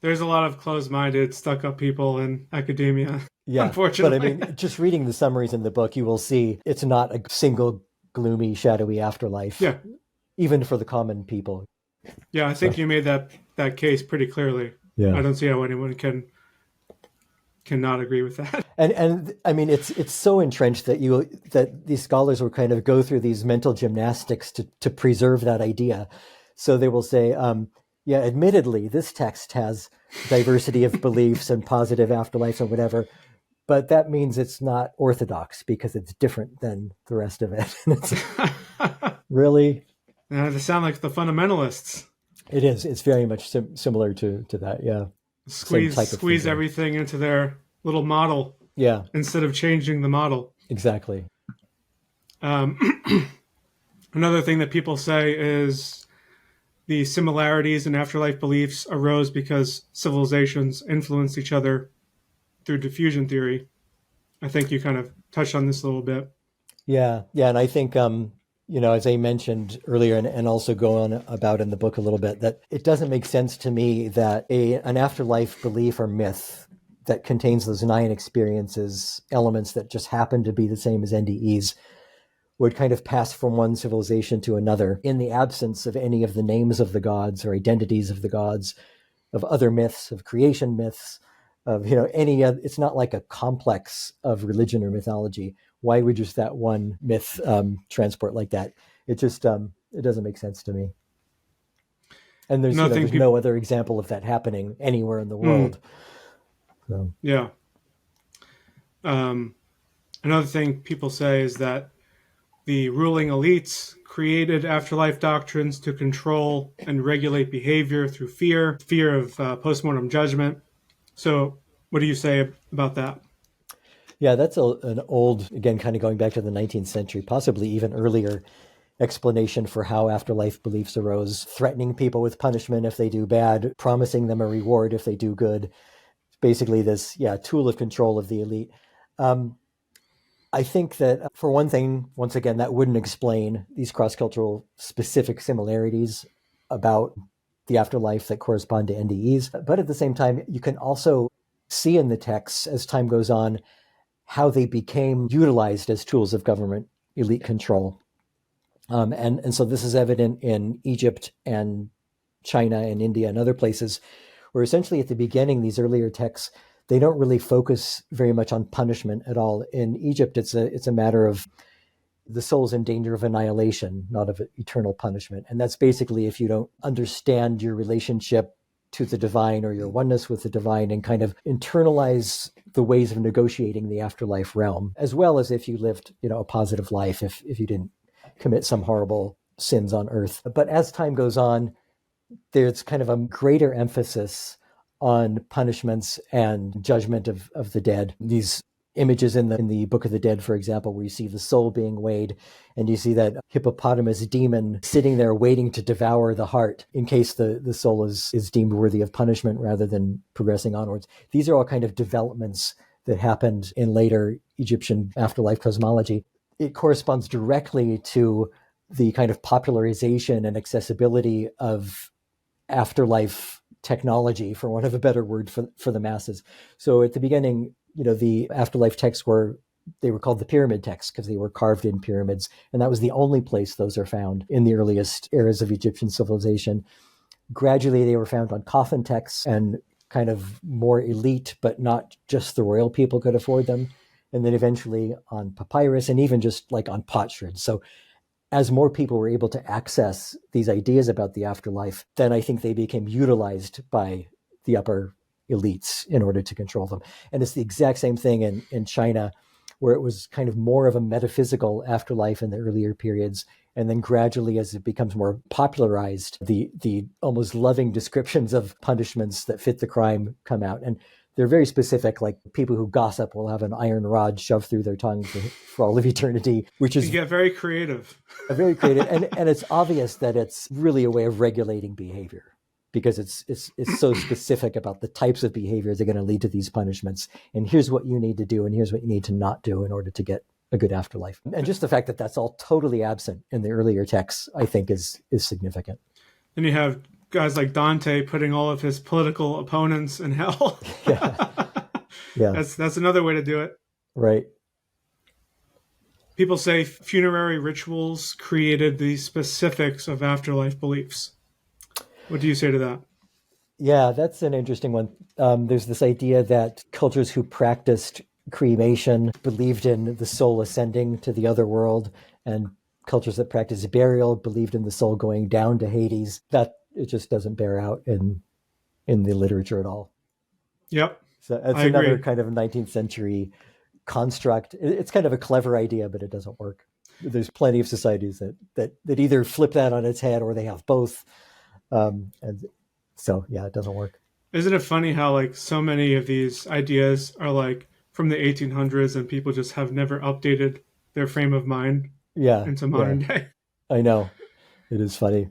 there's a lot of closed-minded, stuck-up people in academia. Yeah, unfortunately. But just reading the summaries in the book, you will see it's not a single gloomy, shadowy afterlife. Yeah, even for the common people. Yeah, I think you made that case pretty clearly. Yeah, I don't see how anyone cannot agree with that. And I mean, it's so entrenched that these scholars will kind of go through these mental gymnastics to preserve that idea. So they will say, yeah, admittedly, this text has diversity of beliefs and positive afterlife or whatever, but that means it's not orthodox because it's different than the rest of it. Really? They sound like the fundamentalists. It is. It's very much similar to that. Yeah. Squeeze everything into their little model. Yeah. Instead of changing the model. Exactly. Another thing that people say is the similarities in afterlife beliefs arose because civilizations influenced each other through diffusion theory. I think you kind of touched on this a little bit. Yeah. And I think, as I mentioned earlier and also go on about in the book a little bit, that it doesn't make sense to me that an afterlife belief or myth that contains those 9 experiences, elements that just happen to be the same as NDEs, would kind of pass from one civilization to another in the absence of any of the names of the gods or identities of the gods, of other myths, of creation myths, of any other. It's not like a complex of religion or mythology. Why would just that one myth transport like that? It just it doesn't make sense to me. And there's no other example of that happening anywhere in the world. So. Yeah. Another thing people say is that the ruling elites created afterlife doctrines to control and regulate behavior through fear of postmortem judgment. So what do you say about that? Yeah, that's an old, again, kind of going back to the 19th century, possibly even earlier explanation for how afterlife beliefs arose, threatening people with punishment if they do bad, promising them a reward if they do good. Basically this, tool of control of the elite. I think that, for one thing, once again, that wouldn't explain these cross-cultural specific similarities about the afterlife that correspond to NDEs. But at the same time, you can also see in the texts as time goes on how they became utilized as tools of government elite control. And so this is evident in Egypt and China and India and other places, where essentially at the beginning, these earlier texts, they don't really focus very much on punishment at all. In Egypt, it's a matter of the soul's in danger of annihilation, not of eternal punishment. And that's basically if you don't understand your relationship to the divine or your oneness with the divine and kind of internalize the ways of negotiating the afterlife realm, as well as if you lived, a positive life, if you didn't commit some horrible sins on earth. But as time goes on, there's kind of a greater emphasis on punishments and judgment of the dead. These images in the Book of the Dead, for example, where you see the soul being weighed, and you see that hippopotamus demon sitting there waiting to devour the heart in case the soul is deemed worthy of punishment rather than progressing onwards. These are all kind of developments that happened in later Egyptian afterlife cosmology. It corresponds directly to the kind of popularization and accessibility of afterlife technology, for want of a better word, for the masses. So at the beginning, the afterlife texts were called the pyramid texts because they were carved in pyramids. And that was the only place those are found in the earliest eras of Egyptian civilization. Gradually, they were found on coffin texts and kind of more elite, but not just the royal people could afford them. And then eventually on papyrus and even just like on potsherds. So as more people were able to access these ideas about the afterlife, then I think they became utilized by the upper elites in order to control them. And it's the exact same thing in China, where it was kind of more of a metaphysical afterlife in the earlier periods. And then gradually, as it becomes more popularized, the almost loving descriptions of punishments that fit the crime come out. And they're very specific, like people who gossip will have an iron rod shoved through their tongue for all of eternity, which is... You get very creative. Very creative. And it's obvious that it's really a way of regulating behavior, because it's so specific about the types of behaviors that are going to lead to these punishments. And here's what you need to do, and here's what you need to not do in order to get a good afterlife. And just the fact that that's all totally absent in the earlier texts, I think is significant. Then you have guys like Dante putting all of his political opponents in hell. Yeah. That's another way to do it. Right. People say funerary rituals created the specifics of afterlife beliefs. What do you say to that? Yeah, that's an interesting one. There's this idea that cultures who practiced cremation believed in the soul ascending to the other world, and cultures that practiced burial believed in the soul going down to Hades. That it just doesn't bear out in the literature at all. Yep. So it's another kind of 19th century construct. It's kind of a clever idea, but it doesn't work. There's plenty of societies that either flip that on its head or they have both. And so, yeah, it doesn't work. Isn't it funny how like so many of these ideas are like from the 1800s and people just have never updated their frame of mind into modern day? I know. It is funny.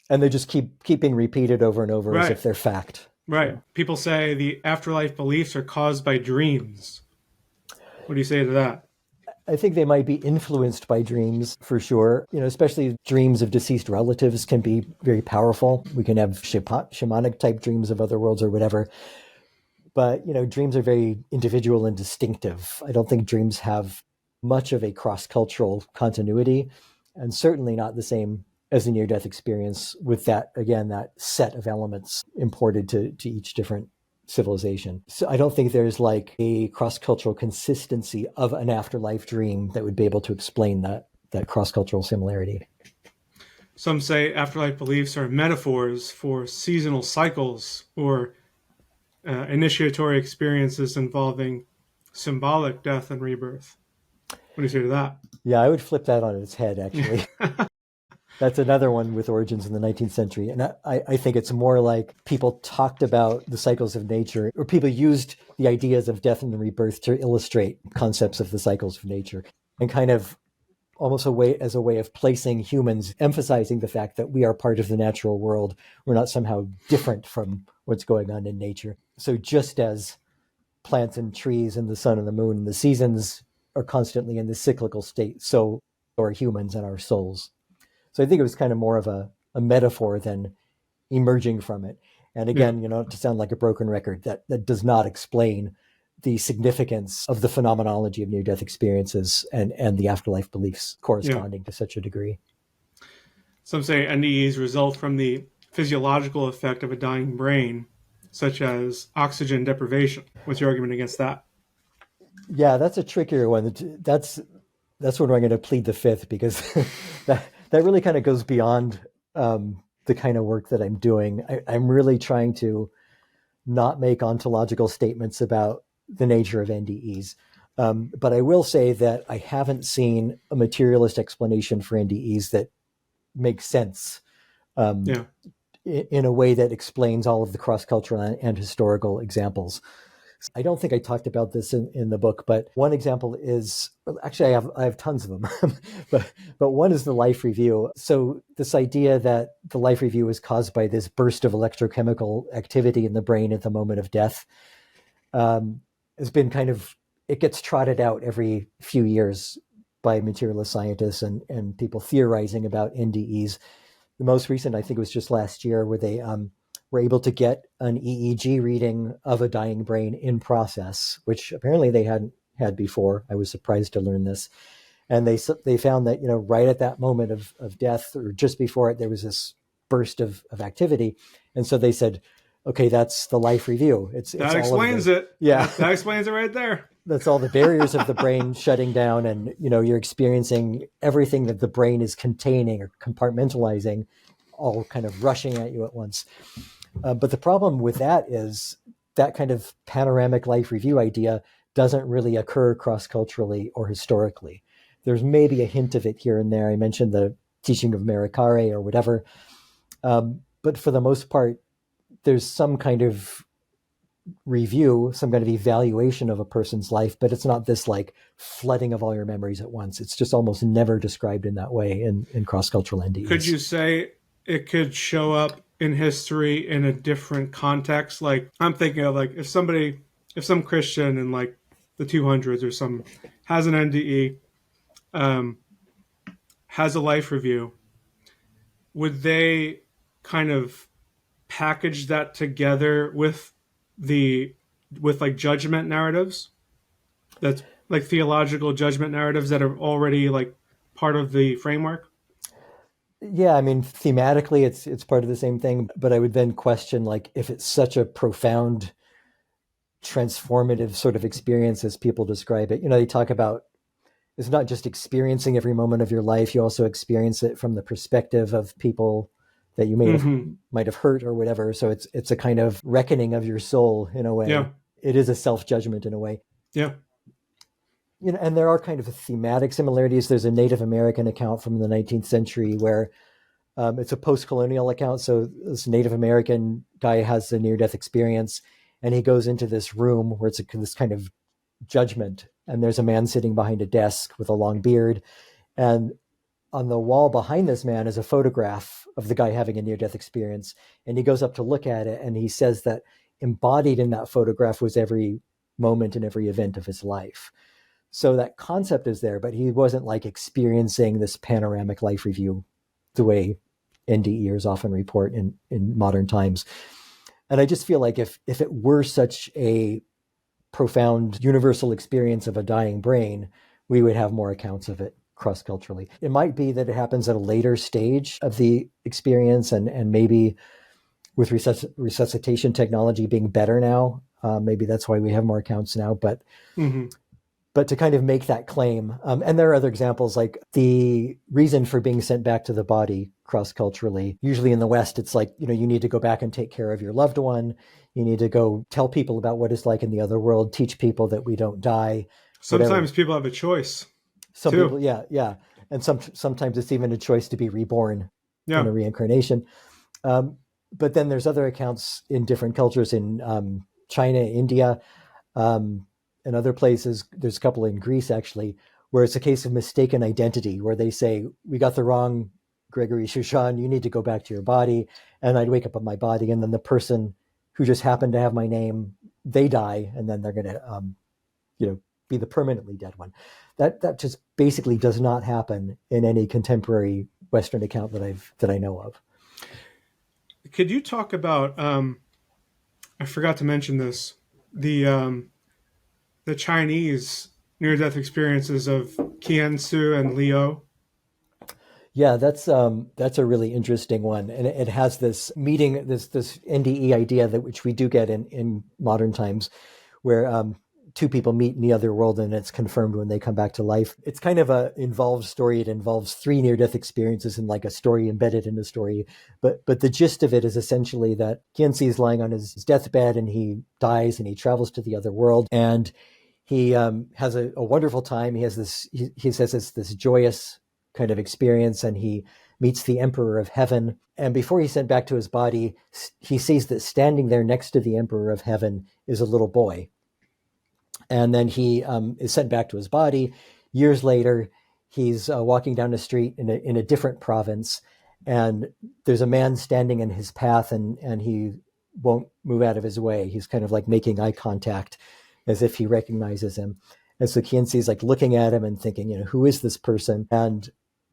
And they just keep being repeated over and over as if they're fact. Right. So. People say the afterlife beliefs are caused by dreams. What do you say to that? I think they might be influenced by dreams for sure. Especially dreams of deceased relatives can be very powerful. We can have shamanic type dreams of other worlds or whatever. But, dreams are very individual and distinctive. I don't think dreams have much of a cross-cultural continuity, and certainly not the same as a near-death experience with that set of elements imported to each different civilization. So I don't think there's like a cross-cultural consistency of an afterlife dream that would be able to explain that cross-cultural similarity. Some say afterlife beliefs are metaphors for seasonal cycles or initiatory experiences involving symbolic death and rebirth. What do you say to that? Yeah, I would flip that on its head, actually. That's another one with origins in the 19th century. And I think it's more like people talked about the cycles of nature, or people used the ideas of death and rebirth to illustrate concepts of the cycles of nature, and kind of almost as a way of placing humans, emphasizing the fact that we are part of the natural world. We're not somehow different from what's going on in nature. So just as plants and trees and the sun and the moon and the seasons are constantly in the cyclical state, so are humans and our souls. So I think it was kind of more of a metaphor than emerging from it. And again, to sound like a broken record, that does not explain the significance of the phenomenology of near-death experiences and the afterlife beliefs corresponding to such a degree. Some say NDEs result from the physiological effect of a dying brain, such as oxygen deprivation. What's your argument against that? Yeah, that's a trickier one. That's when I'm going to plead the fifth, because that really kind of goes beyond the kind of work that I'm doing. I'm really trying to not make ontological statements about the nature of NDEs. But I will say that I haven't seen a materialist explanation for NDEs that makes sense Yeah. in a way that explains all of the cross-cultural and historical examples. I don't think I talked about this in the book, but one example is, actually I have tons of them, but one is the life review. So this idea that the life review is caused by this burst of electrochemical activity in the brain at the moment of death has been it gets trotted out every few years by materialist scientists and people theorizing about NDEs. The most recent, I think, was just last year, where they were able to get an EEG reading of a dying brain in process, which apparently they hadn't had before. I was surprised to learn this. And they found that, right at that moment of death, or just before it, there was this burst of activity. And so they said, okay, that's the life review. That explains it. Yeah. That explains it right there. That's all the barriers of the brain shutting down, and you're experiencing everything that the brain is containing or compartmentalizing, all kind of rushing at you at once. But the problem with that is that kind of panoramic life review idea doesn't really occur cross-culturally or historically. There's maybe a hint of it here and there. I mentioned the teaching of Merikare or whatever. But for the most part, there's some kind of review, some kind of evaluation of a person's life, but it's not this like flooding of all your memories at once. It's just almost never described in that way in cross-cultural NDEs. Could you say it could show up in history in a different context? Like, I'm thinking of like if some Christian in like the 200s or some has an NDE, has a life review, would they kind of package that together with like judgment narratives? That's like theological judgment narratives that are already like part of the framework? Yeah, I mean, thematically, it's part of the same thing, but I would then question, like, if it's such a profound, transformative sort of experience as people describe it. They talk about it's not just experiencing every moment of your life; you also experience it from the perspective of people that you might have hurt or whatever. So it's a kind of reckoning of your soul in a way. Yeah. It is a self-judgment in a way. Yeah. And there are kind of thematic similarities. There's a Native American account from the 19th century where it's a post-colonial account. So this Native American guy has a near-death experience, and he goes into this room where it's this kind of judgment, and there's a man sitting behind a desk with a long beard, and on the wall behind this man is a photograph of the guy having a near-death experience, and he goes up to look at it, and he says that embodied in that photograph was every moment and every event of his life. So that concept is there, but he wasn't like experiencing this panoramic life review the way NDEers often report in modern times. And I just feel like if it were such a profound universal experience of a dying brain, we would have more accounts of it cross-culturally. It might be that it happens at a later stage of the experience, and maybe with resuscitation technology being better now, maybe that's why we have more accounts now. But But to kind of make that claim, and there are other examples, like the reason for being sent back to the body cross-culturally. Usually in the West, it's like, you need to go back and take care of your loved one. You need to go tell people about what it's like in the other world, teach people that we don't die. Sometimes whatever. People have a choice. Some people, yeah. And sometimes it's even a choice to be reborn in a reincarnation. But then there's other accounts in different cultures in China, India, and other places. There's a couple in Greece, actually, where it's a case of mistaken identity, where they say, we got the wrong Gregory Shushan, you need to go back to your body. And I'd wake up in my body, and then the person who just happened to have my name, they die, and then they're going to, be the permanently dead one. That just basically does not happen in any contemporary Western account that I know of. Could you talk about, I forgot to mention this, the Chinese near-death experiences of Kien-Tsze and Liu? Yeah, that's a really interesting one, and it has this meeting, this NDE idea which we do get in modern times, where two people meet in the other world and it's confirmed when they come back to life. It's kind of a involved story. It involves three near-death experiences and like a story embedded in a story. But the gist of it is essentially that Kien-Tsze is lying on his deathbed and he dies and he travels to the other world and he has a wonderful time. He has this, he says it's this joyous kind of experience, and he meets the Emperor of Heaven. And before he's sent back to his body, he sees that standing there next to the Emperor of Heaven is a little boy. And then he is sent back to his body. Years later, he's walking down the street in a different province, and there's a man standing in his path, and he won't move out of his way. He's kind of like making eye contact as if he recognizes him. And so Kien-Tsze is like looking at him and thinking, who is this person? And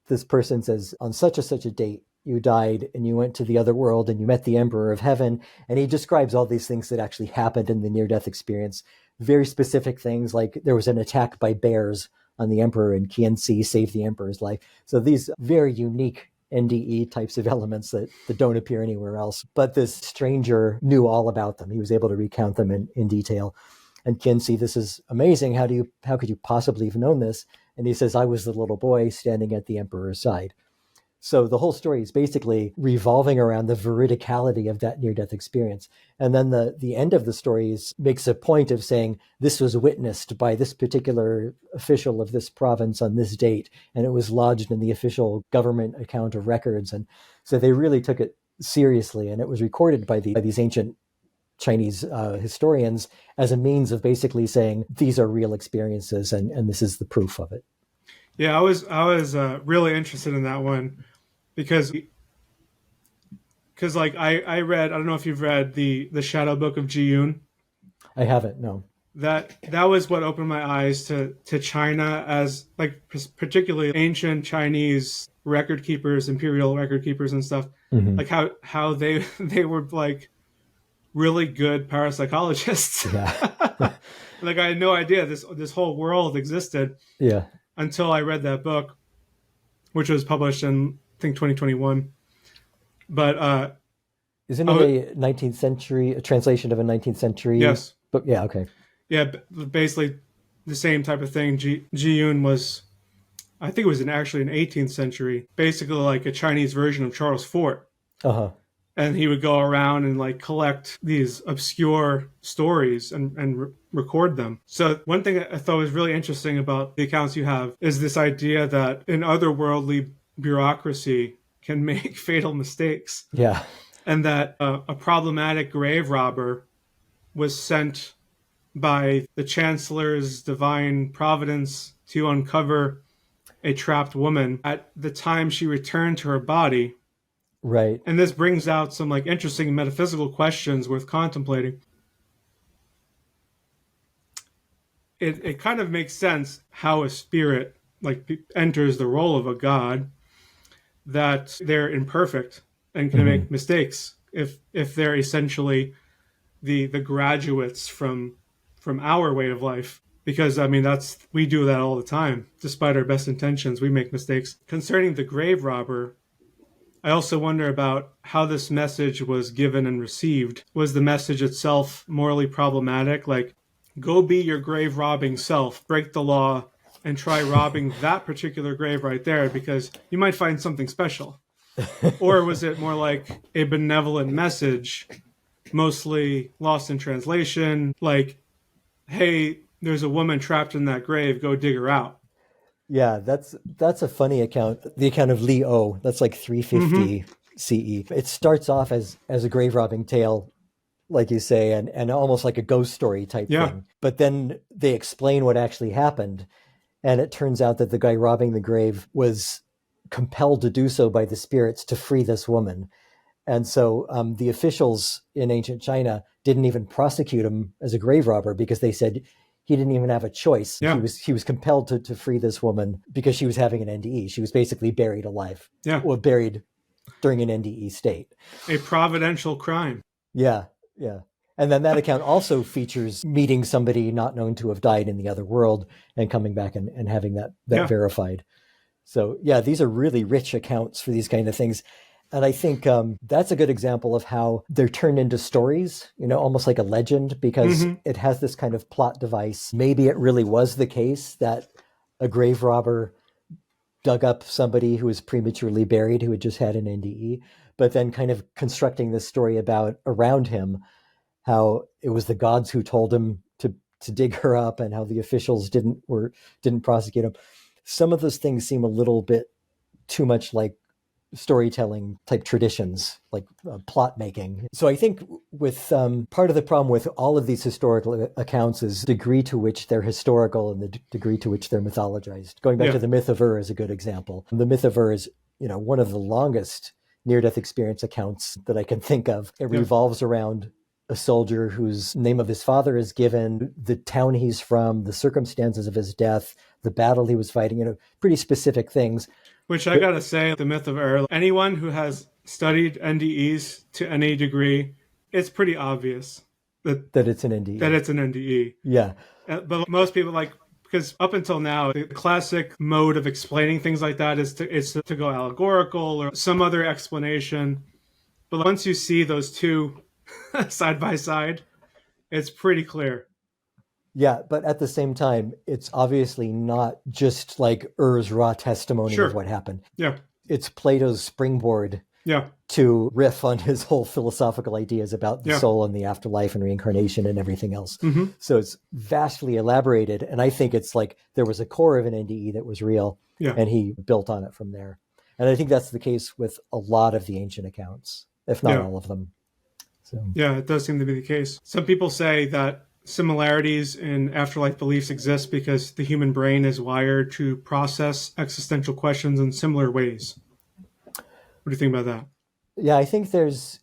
this person says, on such a date, you died and you went to the other world and you met the Emperor of Heaven. And he describes all these things that actually happened in the near-death experience. Very specific things, like there was an attack by bears on the Emperor and Kien-Tsze saved the Emperor's life. So these very unique NDE types of elements that don't appear anywhere else. But this stranger knew all about them. He was able to recount them in detail. And Kien-Tsze, this is amazing. How could you possibly have known this? And he says, I was the little boy standing at the Emperor's side. So the whole story is basically revolving around the veridicality of that near-death experience. And then the end of the story makes a point of saying, this was witnessed by this particular official of this province on this date, and it was lodged in the official government account of records. And so they really took it seriously, and it was recorded by these ancient Chinese historians as a means of basically saying, these are real experiences, and this is the proof of it. Yeah, I was really interested in that one because like I read, I don't know if you've read the Shadow Book of Ji-Yun. I haven't, no. That was what opened my eyes to China as like particularly ancient Chinese record keepers, imperial record keepers and stuff. Mm-hmm. Like how they were like really good parapsychologists. Yeah. Like I had no idea this whole world existed. Yeah. Until I read that book, which was published in, I think, 2021. But isn't it a 19th century, a translation of a 19th century? Yes. But yeah, okay. Yeah, basically the same type of thing. Ji-Yun was, I think it was actually an 18th century, basically like a Chinese version of Charles Fort. Uh-huh. And he would go around and like collect these obscure stories and record them. So one thing I thought was really interesting about the accounts you have is this idea that an otherworldly bureaucracy can make fatal mistakes. Yeah. And that a problematic grave robber was sent by the Chancellor's divine providence to uncover a trapped woman at the time she returned to her body. Right. And this brings out some like interesting metaphysical questions worth contemplating. It kind of makes sense how a spirit like enters the role of a god, that they're imperfect and can make mistakes if they're essentially the graduates from our way of life. Because I mean we do that all the time. Despite our best intentions, we make mistakes. Concerning the grave robber, I also wonder about how this message was given and received. Was the message itself morally problematic? Like, go be your grave robbing self, break the law, and try robbing that particular grave right there because you might find something special. Or was it more like a benevolent message, mostly lost in translation, like, hey, there's a woman trapped in that grave, go dig her out? Yeah, that's a funny account. The account of Li O, that's like 350 CE. It starts off as a grave robbing tale, like you say, and almost like a ghost story type thing. But then they explain what actually happened. And it turns out that the guy robbing the grave was compelled to do so by the spirits to free this woman. And so the officials in ancient China didn't even prosecute him as a grave robber because they said he didn't even have a choice. Yeah. He was compelled to free this woman because she was having an NDE. She was basically buried alive. Yeah. Or buried during an NDE state. A providential crime. Yeah, yeah. And then that account also features meeting somebody not known to have died in the other world and coming back and having that verified. So yeah, these are really rich accounts for these kind of things. And I think that's a good example of how they're turned into stories, almost like a legend, because it has this kind of plot device. Maybe it really was the case that a grave robber dug up somebody who was prematurely buried who had just had an NDE, but then kind of constructing this story about around him, how it was the gods who told him to dig her up, and how the officials didn't prosecute him. Some of those things seem a little bit too much like storytelling type traditions, like plot making. So I think with part of the problem with all of these historical accounts is the degree to which they're historical and the degree to which they're mythologized. Going back to the myth of Ur is a good example. The myth of Ur is, one of the longest near-death experience accounts that I can think of. It revolves around a soldier whose name of his father is given, the town he's from, the circumstances of his death, the battle he was fighting, pretty specific things. Which I gotta say, the myth of Ur, anyone who has studied NDEs to any degree, it's pretty obvious that it's an NDE. That it's an NDE. Yeah. But most people because up until now, the classic mode of explaining things like that is to go allegorical or some other explanation. But once you see those two side by side, it's pretty clear. Yeah, but at the same time, it's obviously not just like Ur's raw testimony of what happened. Yeah. It's Plato's springboard to riff on his whole philosophical ideas about the soul and the afterlife and reincarnation and everything else. So it's vastly elaborated. And I think it's like there was a core of an NDE that was real, and he built on it from there. And I think that's the case with a lot of the ancient accounts, if not all of them. So. Yeah, it does seem to be the case. Some people say that similarities in afterlife beliefs exist because the human brain is wired to process existential questions in similar ways. What do you think about that? Yeah, I think there's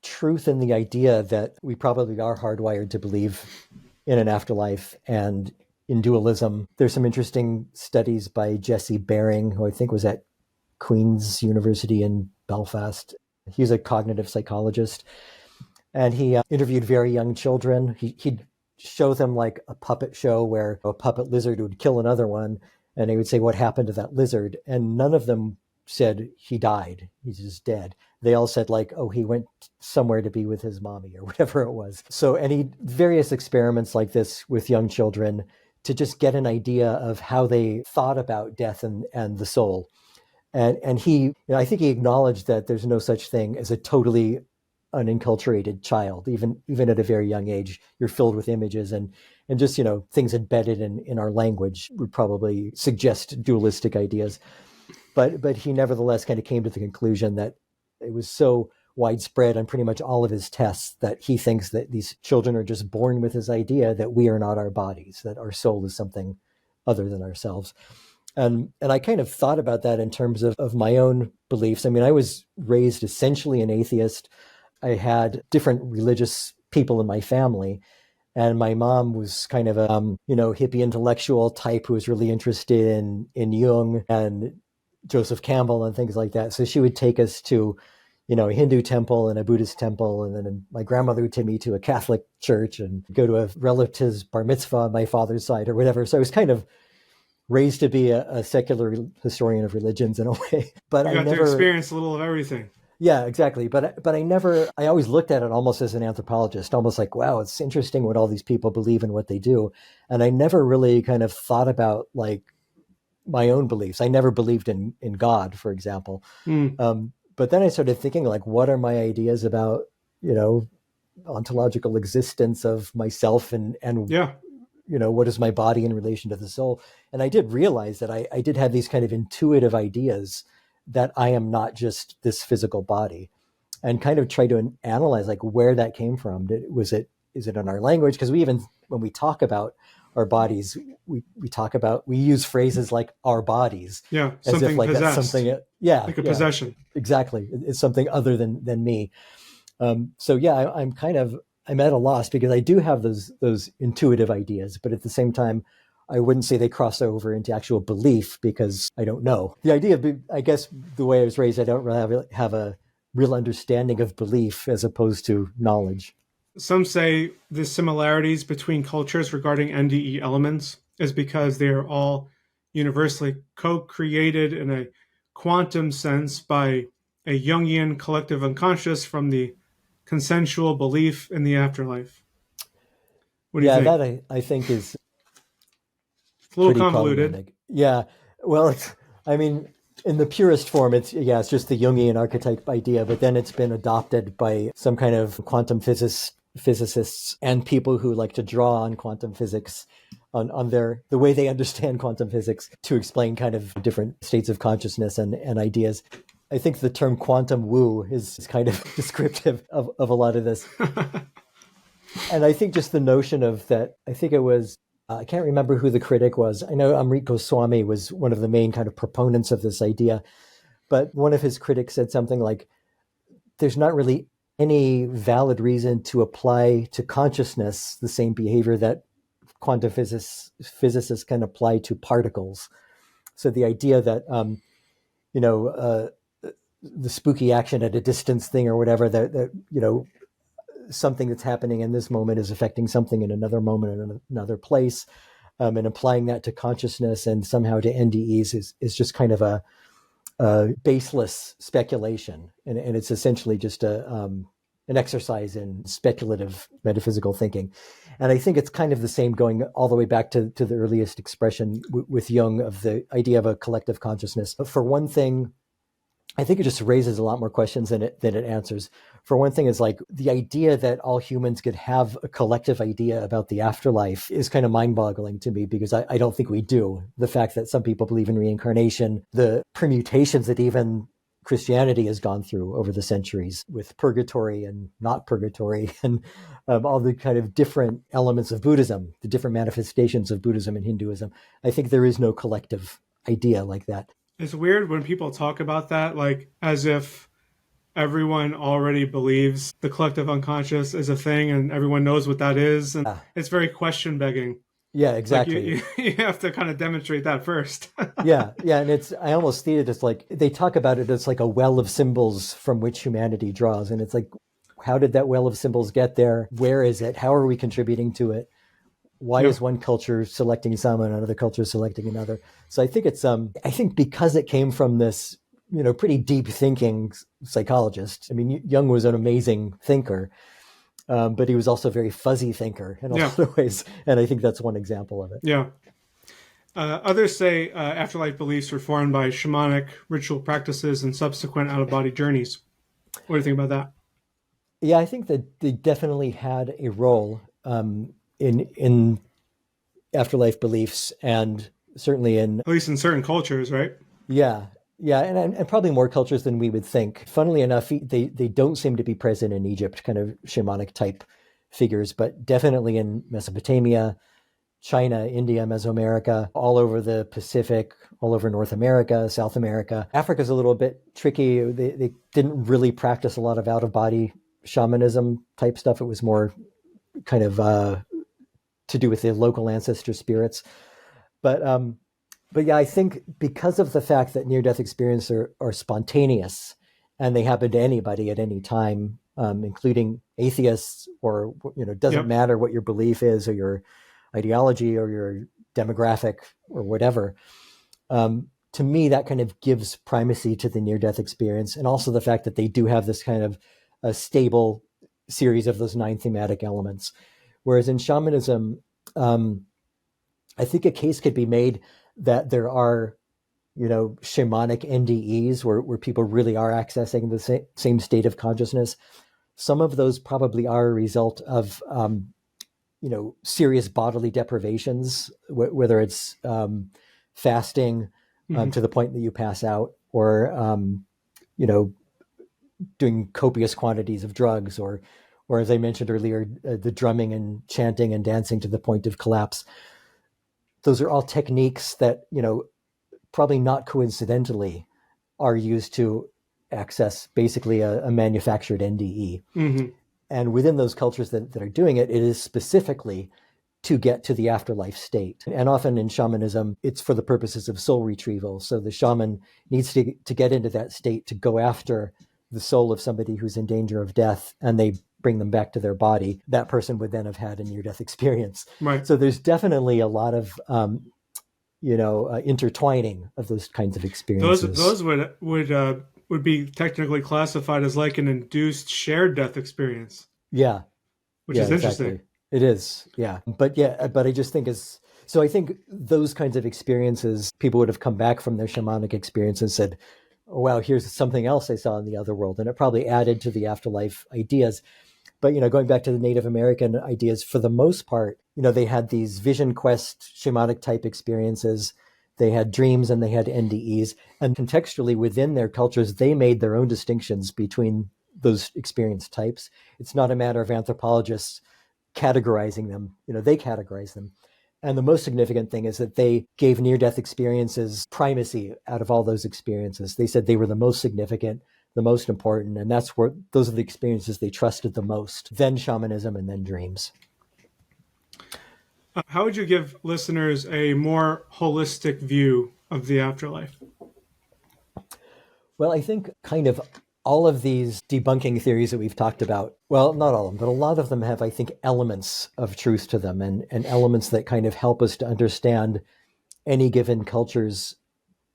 truth in the idea that we probably are hardwired to believe in an afterlife and in dualism. There's some interesting studies by Jesse Baring, who I think was at Queen's University in Belfast. He's a cognitive psychologist, and he interviewed very young children. He'd show them like a puppet show where a puppet lizard would kill another one, and he would say, what happened to that lizard? And none of them said he died, he's just dead. They all said like, oh, he went somewhere to be with his mommy or whatever it was. So any various experiments like this with young children to just get an idea of how they thought about death and the soul. And he, I think he acknowledged that there's no such thing as a totally unenculturated child. Even at a very young age, you're filled with images and just, things embedded in our language would probably suggest dualistic ideas. But he nevertheless kind of came to the conclusion that it was so widespread on pretty much all of his tests that he thinks that these children are just born with this idea that we are not our bodies, that our soul is something other than ourselves. And I kind of thought about that in terms of my own beliefs. I mean, I was raised essentially an atheist. I had different religious people in my family. And my mom was kind of a, hippie intellectual type who was really interested in Jung and Joseph Campbell and things like that. So she would take us to, a Hindu temple and a Buddhist temple. And then my grandmother would take me to a Catholic church and go to a relative's bar mitzvah on my father's side or whatever. So I was kind of raised to be a secular historian of religions in a way. But you got to experience a little of everything. Yeah, exactly. But I always looked at it almost as an anthropologist, almost like, wow, it's interesting what all these people believe and what they do. And I never really kind of thought about like my own beliefs. I never believed in God, for example. But then I started thinking like, what are my ideas about, ontological existence of myself and what is my body in relation to the soul? And I did realize that I did have these kind of intuitive ideas that I am not just this physical body, and kind of try to analyze like where that came from. Is it in our language? Because when we talk about our bodies, we use phrases like our bodies. Yeah. As if like possessed. That's something, like a possession. Exactly. It's something other than me. So yeah, I'm at a loss because I do have those intuitive ideas, but at the same time, I wouldn't say they cross over into actual belief because I don't know. The idea of, I guess, the way I was raised, I don't really have a real understanding of belief as opposed to knowledge. Some say the similarities between cultures regarding NDE elements is because they are all universally co-created in a quantum sense by a Jungian collective unconscious from the consensual belief in the afterlife. What do you Yeah, think? that I think is It's a little pretty convoluted. problematic. Yeah, well, I mean, in the purest form, it's just the Jungian archetype idea, but then it's been adopted by some kind of quantum physicists and people who like to draw on quantum physics, on the way they understand quantum physics to explain kind of different states of consciousness and ideas. I think the term quantum woo is kind of descriptive of a lot of this. And I think just the notion of that, I think it was, I can't remember who the critic was. I know Amriko Swamy was one of the main kind of proponents of this idea, but one of his critics said something like, there's not really any valid reason to apply to consciousness the same behavior that quantum physicists can apply to particles. So the idea that, you know, the spooky action at a distance thing or whatever, that you know, something that's happening in this moment is affecting something in another moment in another place, and applying that to consciousness and somehow to NDEs is just kind of a baseless speculation, and it's essentially just an exercise in speculative metaphysical thinking. And I think it's kind of the same going all the way back to the earliest expression with Jung of the idea of a collective consciousness. For one thing, I think it just raises a lot more questions than it answers. For one thing, is like the idea that all humans could have a collective idea about the afterlife is kind of mind-boggling to me, because I don't think we do. The fact that some people believe in reincarnation, the permutations that even Christianity has gone through over the centuries with purgatory and not purgatory, and all the kind of different elements of Buddhism, the different manifestations of Buddhism and Hinduism. I think there is no collective idea like that. It's weird when people talk about that, like as if everyone already believes the collective unconscious is a thing and everyone knows what that is. And it's very question begging. Yeah, It's like exactly. you have to kind of demonstrate that first. Yeah, and I almost see it as like they talk about it as like a well of symbols from which humanity draws, and it's like, how did that well of symbols get there? Where is it? How are we contributing to it? Why Yeah. is one culture selecting some and another culture selecting another? So I think it's I think because it came from this, you know, pretty deep thinking psychologist. I mean, Jung was an amazing thinker, but he was also a very fuzzy thinker in a Yeah. lot of ways, and I think that's one example of it. Yeah. Others say afterlife beliefs were formed by shamanic ritual practices and subsequent out of body journeys. What do you think about that? Yeah, I think that they definitely had a role in afterlife beliefs, and certainly in, At least in certain cultures, right? yeah, yeah, and probably more cultures than we would think. Funnily enough, they don't seem to be present in Egypt, kind of shamanic type figures, but definitely in Mesopotamia, China, India, Mesoamerica, all over the Pacific, all over North America, South America. Africa's a little bit tricky. They didn't really practice a lot of out of body shamanism type stuff. It was more kind of to do with the local ancestor spirits. But yeah, I think because of the fact that near death experiences are spontaneous and they happen to anybody at any time, including atheists, or, you know, it doesn't Yep. matter what your belief is or your ideology or your demographic or whatever. To me, that kind of gives primacy to the near death experience, and also the fact that they do have this kind of a stable series of those 9 thematic elements. Whereas in shamanism, I think a case could be made that there are, you know, shamanic NDEs where people really are accessing the same state of consciousness. Some of those probably are a result of, you know, serious bodily deprivations, whether it's fasting to the point that you pass out, or, you know, doing copious quantities of drugs, or as I mentioned earlier, the drumming and chanting and dancing to the point of collapse. Those are all techniques that, you know, probably not coincidentally are used to access basically a manufactured NDE. Mm-hmm. And within those cultures that are doing it, it is specifically to get to the afterlife state. And often in shamanism, it's for the purposes of soul retrieval. So the shaman needs to get into that state to go after the soul of somebody who's in danger of death, and they bring them back to their body. That person would then have had a near-death experience. Right. So there's definitely a lot of intertwining of those kinds of experiences. Those would would be technically classified as like an induced shared death experience, Yeah. which Yeah, is interesting. exactly. It is. Yeah. But I just think so I think those kinds of experiences, people would have come back from their shamanic experience and said, oh, wow, here's something else I saw in the other world. And it probably added to the afterlife ideas. But, going back to the Native American ideas, for the most part, they had these vision quest shamanic type experiences. They had dreams and they had NDEs. And contextually within their cultures, they made their own distinctions between those experience types. It's not a matter of anthropologists categorizing them. They categorize them. And the most significant thing is that they gave near-death experiences primacy out of all those experiences. They said they were the most significant, the most important, and those are the experiences they trusted the most. Then shamanism, and then dreams. How would you give listeners a more holistic view of the afterlife? Well, I think kind of all of these debunking theories that we've talked about, well, not all of them, but a lot of them have, I think, elements of truth to them and elements that kind of help us to understand any given culture's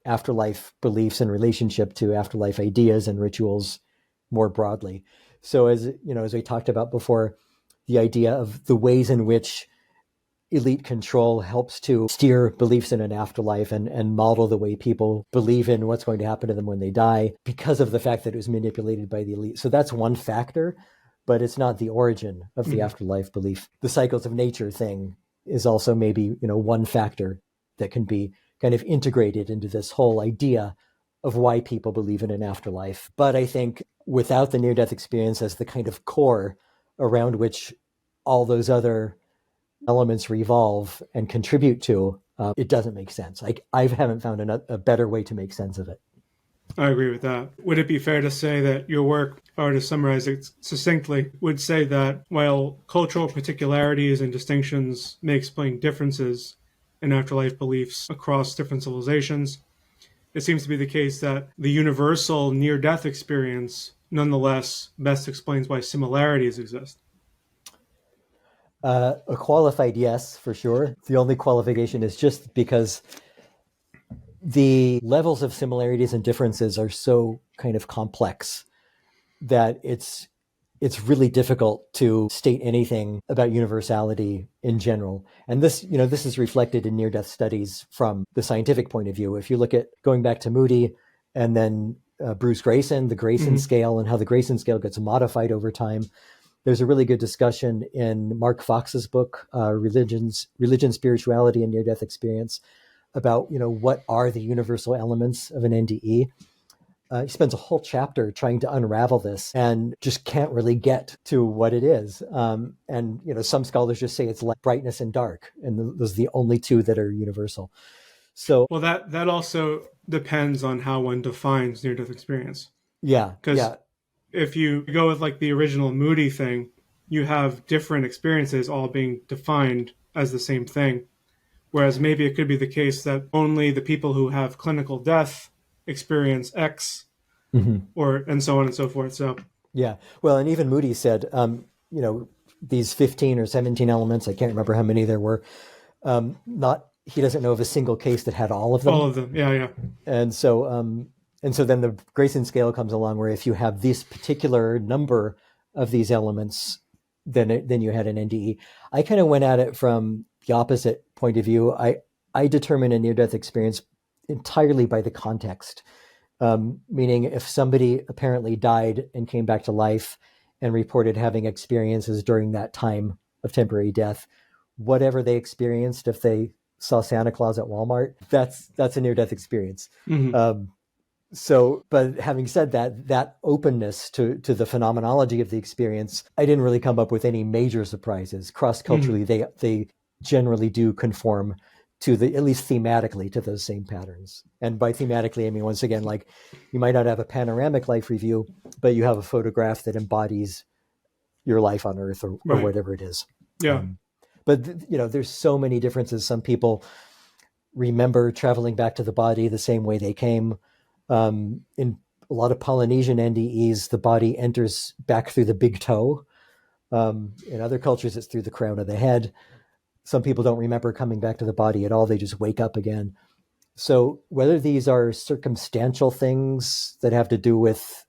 afterlife beliefs in relationship to afterlife ideas and rituals more broadly. So as we talked about before, the idea of the ways in which elite control helps to steer beliefs in an afterlife and model the way people believe in what's going to happen to them when they die because of the fact that it was manipulated by the elite. So that's one factor, but it's not the origin of the afterlife belief. The cycles of nature thing is also maybe, one factor that can be kind of integrated into this whole idea of why people believe in an afterlife. But I think without the near-death experience as the kind of core around which all those other elements revolve and contribute to, it doesn't make sense. I haven't found a better way to make sense of it. I agree with that. Would it be fair to say that your work, if I were to summarize it succinctly, would say that while cultural particularities and distinctions may explain differences in afterlife beliefs across different civilizations, it seems to be the case that the universal near-death experience nonetheless best explains why similarities exist? A qualified yes, for sure. The only qualification is just because the levels of similarities and differences are so kind of complex that it's really difficult to state anything about universality in general. And this is reflected in near-death studies from the scientific point of view. If you look at going back to Moody and then Bruce Grayson, the Grayson scale, and how the Grayson scale gets modified over time, there's a really good discussion in Mark Fox's book, Religion, Spirituality, and Near-Death Experience, about what are the universal elements of an NDE. He spends a whole chapter trying to unravel this and just can't really get to what it is. And some scholars just say it's like brightness and dark, and those are the only two that are universal. So, well, that also depends on how one defines near-death experience. Yeah, because if you go with like the original Moody thing, you have different experiences all being defined as the same thing. Whereas maybe it could be the case that only the people who have clinical death experience X, and so on and so forth. So yeah, well, and even Moody said, these 15 or 17 elements, I can't remember how many there were, he doesn't know of a single case that had all of them. All of them, yeah. And so then the Grayson scale comes along, where if you have this particular number of these elements, then you had an NDE. I kind of went at it from the opposite point of view. I determine a near-death experience entirely by the context, meaning if somebody apparently died and came back to life and reported having experiences during that time of temporary death, whatever they experienced, if they saw Santa Claus at Walmart, that's a near-death experience. But having said that openness to the phenomenology of the experience, I didn't really come up with any major surprises. Cross-culturally, they generally do conform to at least thematically, to those same patterns. And by thematically, I mean, once again, like you might not have a panoramic life review, but you have a photograph that embodies your life on Earth or whatever it is. Yeah. But there's so many differences. Some people remember traveling back to the body the same way they came. In a lot of Polynesian NDEs, the body enters back through the big toe. In other cultures, it's through the crown of the head. Some people don't remember coming back to the body at all. They just wake up again. So whether these are circumstantial things that have to do with,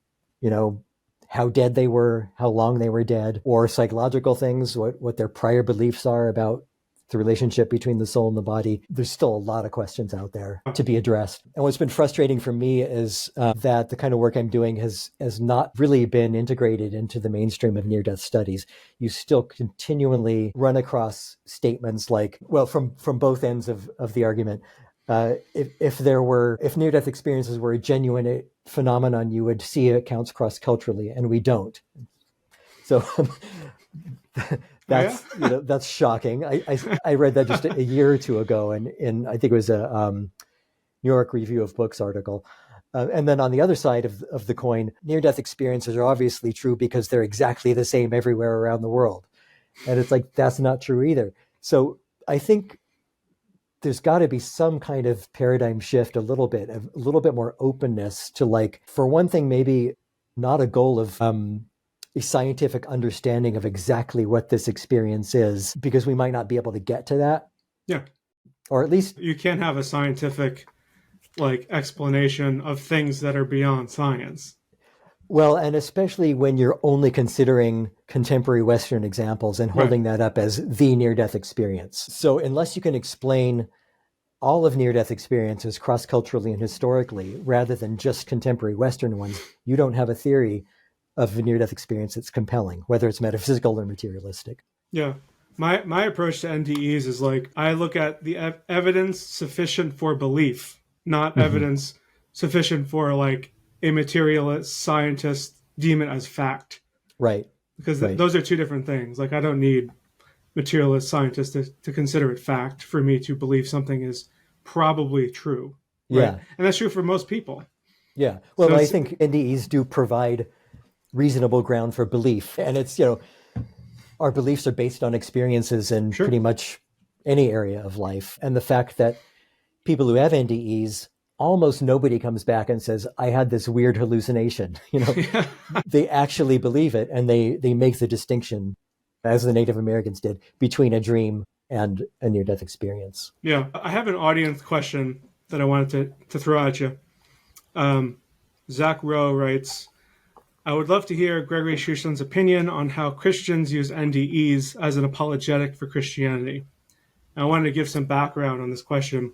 how dead they were, how long they were dead, or psychological things, what their prior beliefs are about the relationship between the soul and the body, there's still a lot of questions out there to be addressed. And what's been frustrating for me is that the kind of work I'm doing has not really been integrated into the mainstream of near-death studies. You still continually run across statements like, well, from both ends of the argument, if near-death experiences were a genuine phenomenon, you would see accounts cross-culturally, and we don't. So that's shocking. I read that just a year or two ago, and in I think it was a New York Review of Books article. And then on the other side of the coin, near-death experiences are obviously true because they're exactly the same everywhere around the world, and it's like that's not true either. So I think there's got to be some kind of paradigm shift, a little bit more openness to, like, for one thing, maybe not a goal of a scientific understanding of exactly what this experience is, because we might not be able to get to that. Yeah. Or at least you can't have a scientific explanation of things that are beyond science. Well, and especially when you're only considering contemporary Western examples and holding that up as the near-death experience. So unless you can explain all of near-death experiences cross-culturally and historically, rather than just contemporary Western ones, you don't have a theory of a near-death experience that's compelling, whether it's metaphysical or materialistic. Yeah. My approach to NDEs is I look at the evidence sufficient for belief, not evidence sufficient for a materialist scientist deem it as fact. Right. Because those are two different things. I don't need materialist scientists to consider it fact for me to believe something is probably true. Right? Yeah. And that's true for most people. Yeah. Well, so I think NDEs do provide reasonable ground for belief. And it's, our beliefs are based on experiences in pretty much any area of life. And the fact that people who have NDEs, almost nobody comes back and says, I had this weird hallucination. They actually believe it, and they make the distinction, as the Native Americans did, between a dream and a near-death experience. Yeah. I have an audience question that I wanted to throw at you. Zach Rowe writes, I would love to hear Gregory Shushan's opinion on how Christians use NDEs as an apologetic for Christianity. And I wanted to give some background on this question,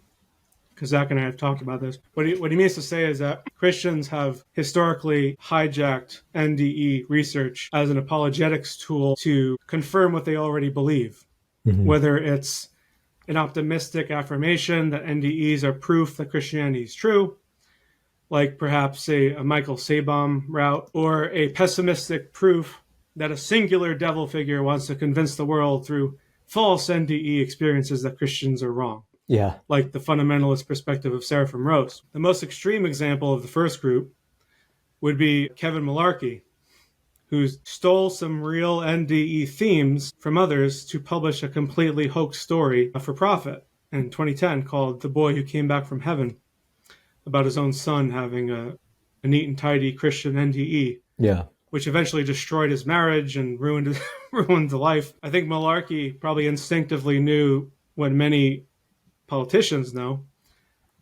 because Zach and I have talked about this. What he means to say is that Christians have historically hijacked NDE research as an apologetics tool to confirm what they already believe, whether it's an optimistic affirmation that NDEs are proof that Christianity is true, like perhaps a Michael Sabom route, or a pessimistic proof that a singular devil figure wants to convince the world through false NDE experiences that Christians are wrong. Yeah. Like the fundamentalist perspective of Seraphim Rose. The most extreme example of the first group would be Kevin Malarkey, who stole some real NDE themes from others to publish a completely hoax story for profit in 2010 called The Boy Who Came Back from Heaven, about his own son having a neat and tidy Christian NDE. Yeah. Which eventually destroyed his marriage and ruined the life. I think Malarkey probably instinctively knew what many politicians know,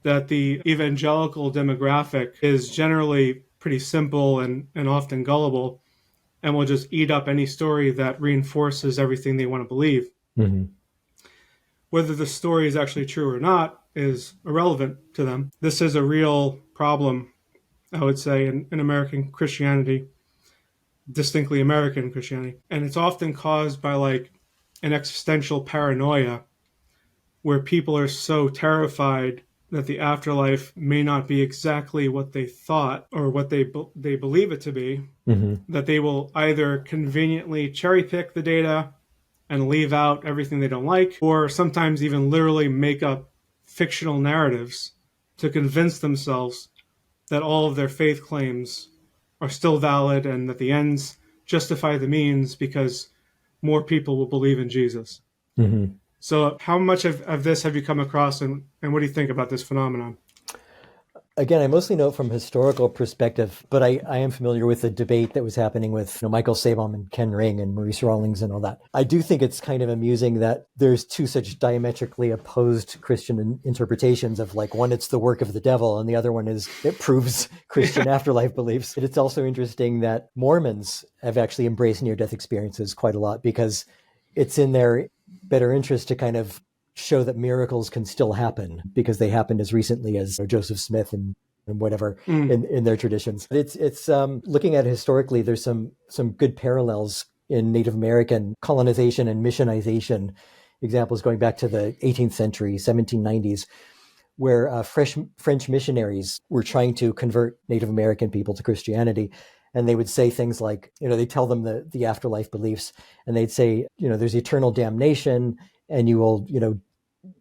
that the evangelical demographic is generally pretty simple and often gullible, and will just eat up any story that reinforces everything they want to believe. Whether the story is actually true or not is irrelevant to them. This is a real problem, I would say, in American Christianity, distinctly American Christianity. And it's often caused by an existential paranoia where people are so terrified that the afterlife may not be exactly what they thought or what they believe it to be, that they will either conveniently cherry pick the data and leave out everything they don't like, or sometimes even literally make up fictional narratives to convince themselves that all of their faith claims are still valid and that the ends justify the means because more people will believe in Jesus. So how much of this have you come across, and what do you think about this phenomenon? Again, I mostly know it from a historical perspective, but I am familiar with the debate that was happening with Michael Sabom and Ken Ring and Maurice Rawlings and all that. I do think it's kind of amusing that there's two such diametrically opposed Christian interpretations of like one, it's the work of the devil, and the other one is it proves Christian afterlife beliefs. And it's also interesting that Mormons have actually embraced near-death experiences quite a lot because it's in their better interest to kind of show that miracles can still happen because they happened as recently as Joseph Smith and whatever in their traditions. It's looking at it historically, there's some good parallels in Native American colonization and missionization, examples going back to the 18th century, 1790s, where French missionaries were trying to convert Native American people to Christianity. And they would say things like, they tell them the afterlife beliefs, and they'd say, there's eternal damnation, and you will,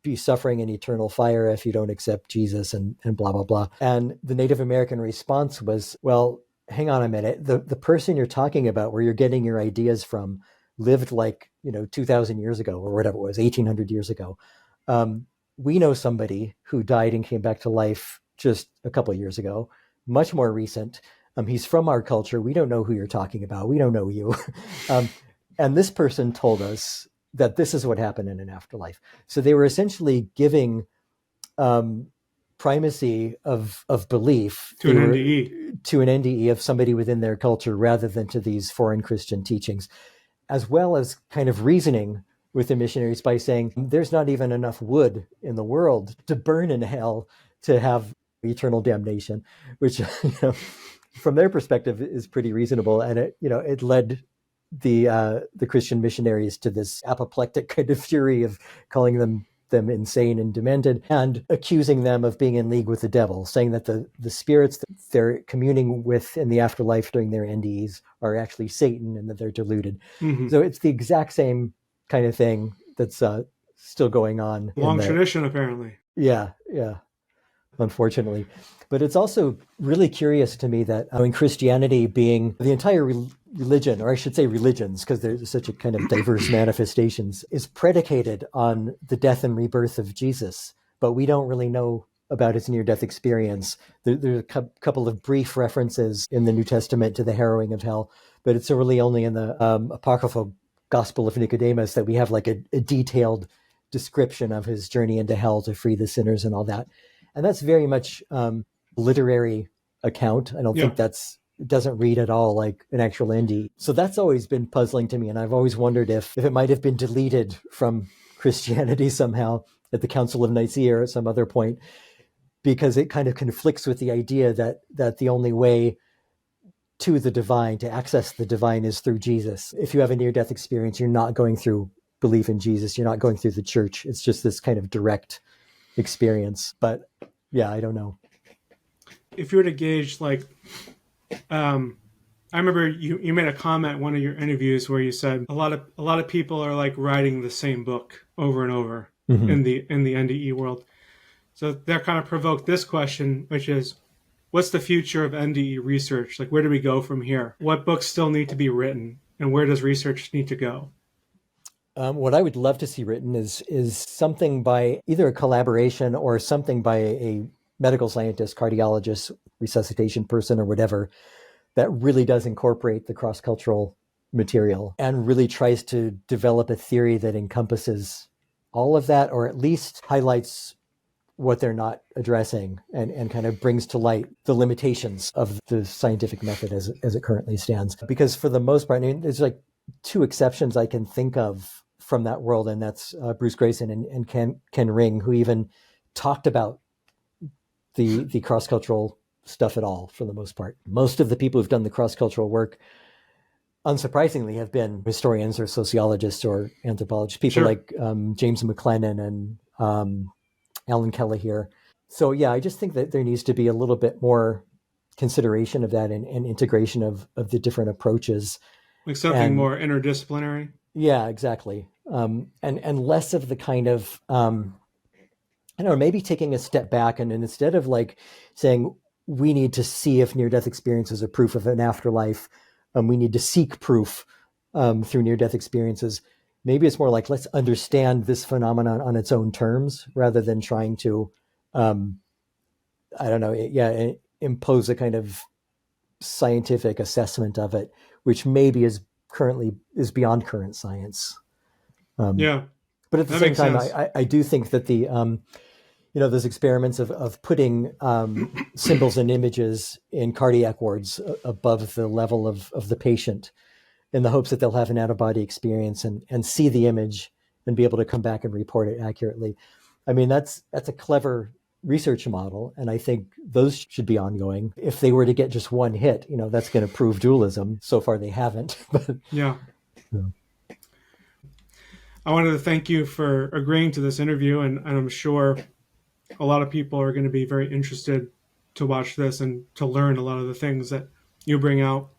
be suffering in eternal fire if you don't accept Jesus and blah, blah, blah. And the Native American response was, well, hang on a minute. The person you're talking about, where you're getting your ideas from, lived like, 2,000 years ago or whatever it was, 1,800 years ago. We know somebody who died and came back to life just a couple of years ago, much more recent. He's from our culture. We don't know who you're talking about. We don't know you. And this person told us that this is what happened in an afterlife. So they were essentially giving primacy of belief to an NDE. To an NDE of somebody within their culture rather than to these foreign Christian teachings, as well as kind of reasoning with the missionaries by saying there's not even enough wood in the world to burn in hell to have eternal damnation, which from their perspective is pretty reasonable. And it led the Christian missionaries to this apoplectic kind of fury of calling them insane and demented and accusing them of being in league with the devil, saying that the spirits that they're communing with in the afterlife during their NDEs are actually Satan and that they're deluded. Mm-hmm. So it's the exact same kind of thing that's still going on. Long tradition, apparently. Yeah. Unfortunately. But it's also really curious to me that in Christianity being the entire religion, or I should say religions, because there's such a kind of diverse manifestations, is predicated on the death and rebirth of Jesus. But we don't really know about his near-death experience. There's a couple of brief references in the New Testament to the harrowing of hell, but it's really only in the apocryphal Gospel of Nicodemus that we have like a detailed description of his journey into hell to free the sinners and all that. And that's very much literary account. I don't think it doesn't read at all like an actual NDE. So that's always been puzzling to me. And I've always wondered if it might have been deleted from Christianity somehow at the Council of Nicaea or at some other point, because it kind of conflicts with the idea that the only way to the divine, to access the divine, is through Jesus. If you have a near-death experience, you're not going through belief in Jesus. You're not going through the church. It's just this kind of direct experience. But yeah, I don't know. If you were to gauge, like, I remember you made a comment in one of your interviews where you said a lot of people are like writing the same book over and over in the NDE world. So that kind of provoked this question, which is, what's the future of NDE research? Like, where do we go from here? What books still need to be written, and where does research need to go? What I would love to see written is something by either a collaboration or something by a medical scientist, cardiologist, resuscitation person, or whatever, that really does incorporate the cross-cultural material and really tries to develop a theory that encompasses all of that, or at least highlights what they're not addressing and kind of brings to light the limitations of the scientific method as it currently stands. Because for the most part, I mean, there's like two exceptions I can think of from that world, and that's Bruce Grayson and Ken Ring, who even talked about the cross-cultural stuff at all for the most part. Most of the people who've done the cross-cultural work, unsurprisingly, have been historians or sociologists or anthropologists, people like James McLennan and Alan Kelleher. So yeah, I just think that there needs to be a little bit more consideration of that and integration of the different approaches. Like something more interdisciplinary? Yeah, exactly. And less of the kind of, I don't know, maybe taking a step back and instead of like saying we need to see if near-death experiences are proof of an afterlife, we need to seek proof through near-death experiences. Maybe it's more like, let's understand this phenomenon on its own terms rather than trying to I don't know, impose a kind of scientific assessment of it, which maybe is beyond current science. Yeah, But at the that same makes time, sense. I do think that those experiments of putting symbols and images in cardiac wards above the level of the patient in the hopes that they'll have an out-of-body experience and see the image and be able to come back and report it accurately. I mean, that's a clever research model, and I think those should be ongoing. If they were to get just one hit, that's going to prove dualism. So far, they haven't. But Yeah. yeah. I wanted to thank you for agreeing to this interview, and I'm sure a lot of people are going to be very interested to watch this and to learn a lot of the things that you bring out.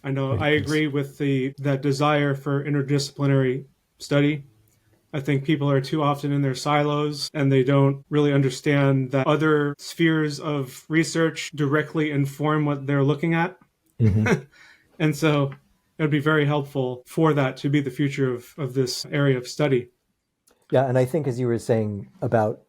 I know Great, I thanks. agree with that desire for interdisciplinary study. I think people are too often in their silos and they don't really understand that other spheres of research directly inform what they're looking at. Mm-hmm. And so it would be very helpful for that to be the future of this area of study. Yeah, and I think as you were saying about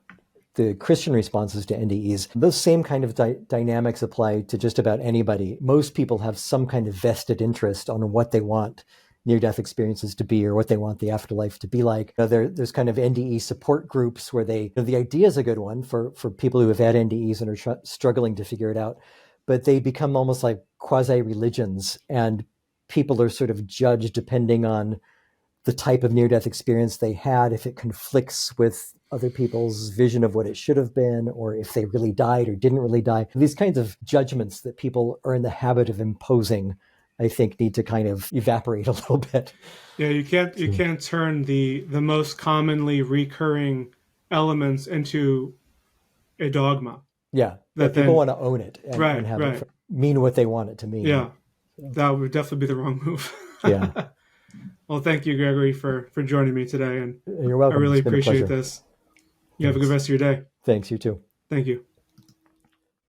the Christian responses to NDEs, those same kind of dynamics apply to just about anybody. Most people have some kind of vested interest on what they want near-death experiences to be or what they want the afterlife to be like. There's kind of NDE support groups where the idea is a good one for people who have had NDEs and are struggling to figure it out, but they become almost like quasi-religions, and people are sort of judged depending on the type of near-death experience they had, if it conflicts with other people's vision of what it should have been, or if they really died or didn't really die. These kinds of judgments that people are in the habit of imposing, I think, need to kind of evaporate a little bit. Yeah, you can't turn the most commonly recurring elements into a dogma. Yeah, That people then want to own it and have right. it mean what they want it to mean. Yeah, So, that would definitely be the wrong move. yeah, Well, thank you, Gregory, for joining me today, and you're I welcome. really It's been a appreciate pleasure. this. You have a good Thanks. rest of your day. Thanks, you too. Thank you.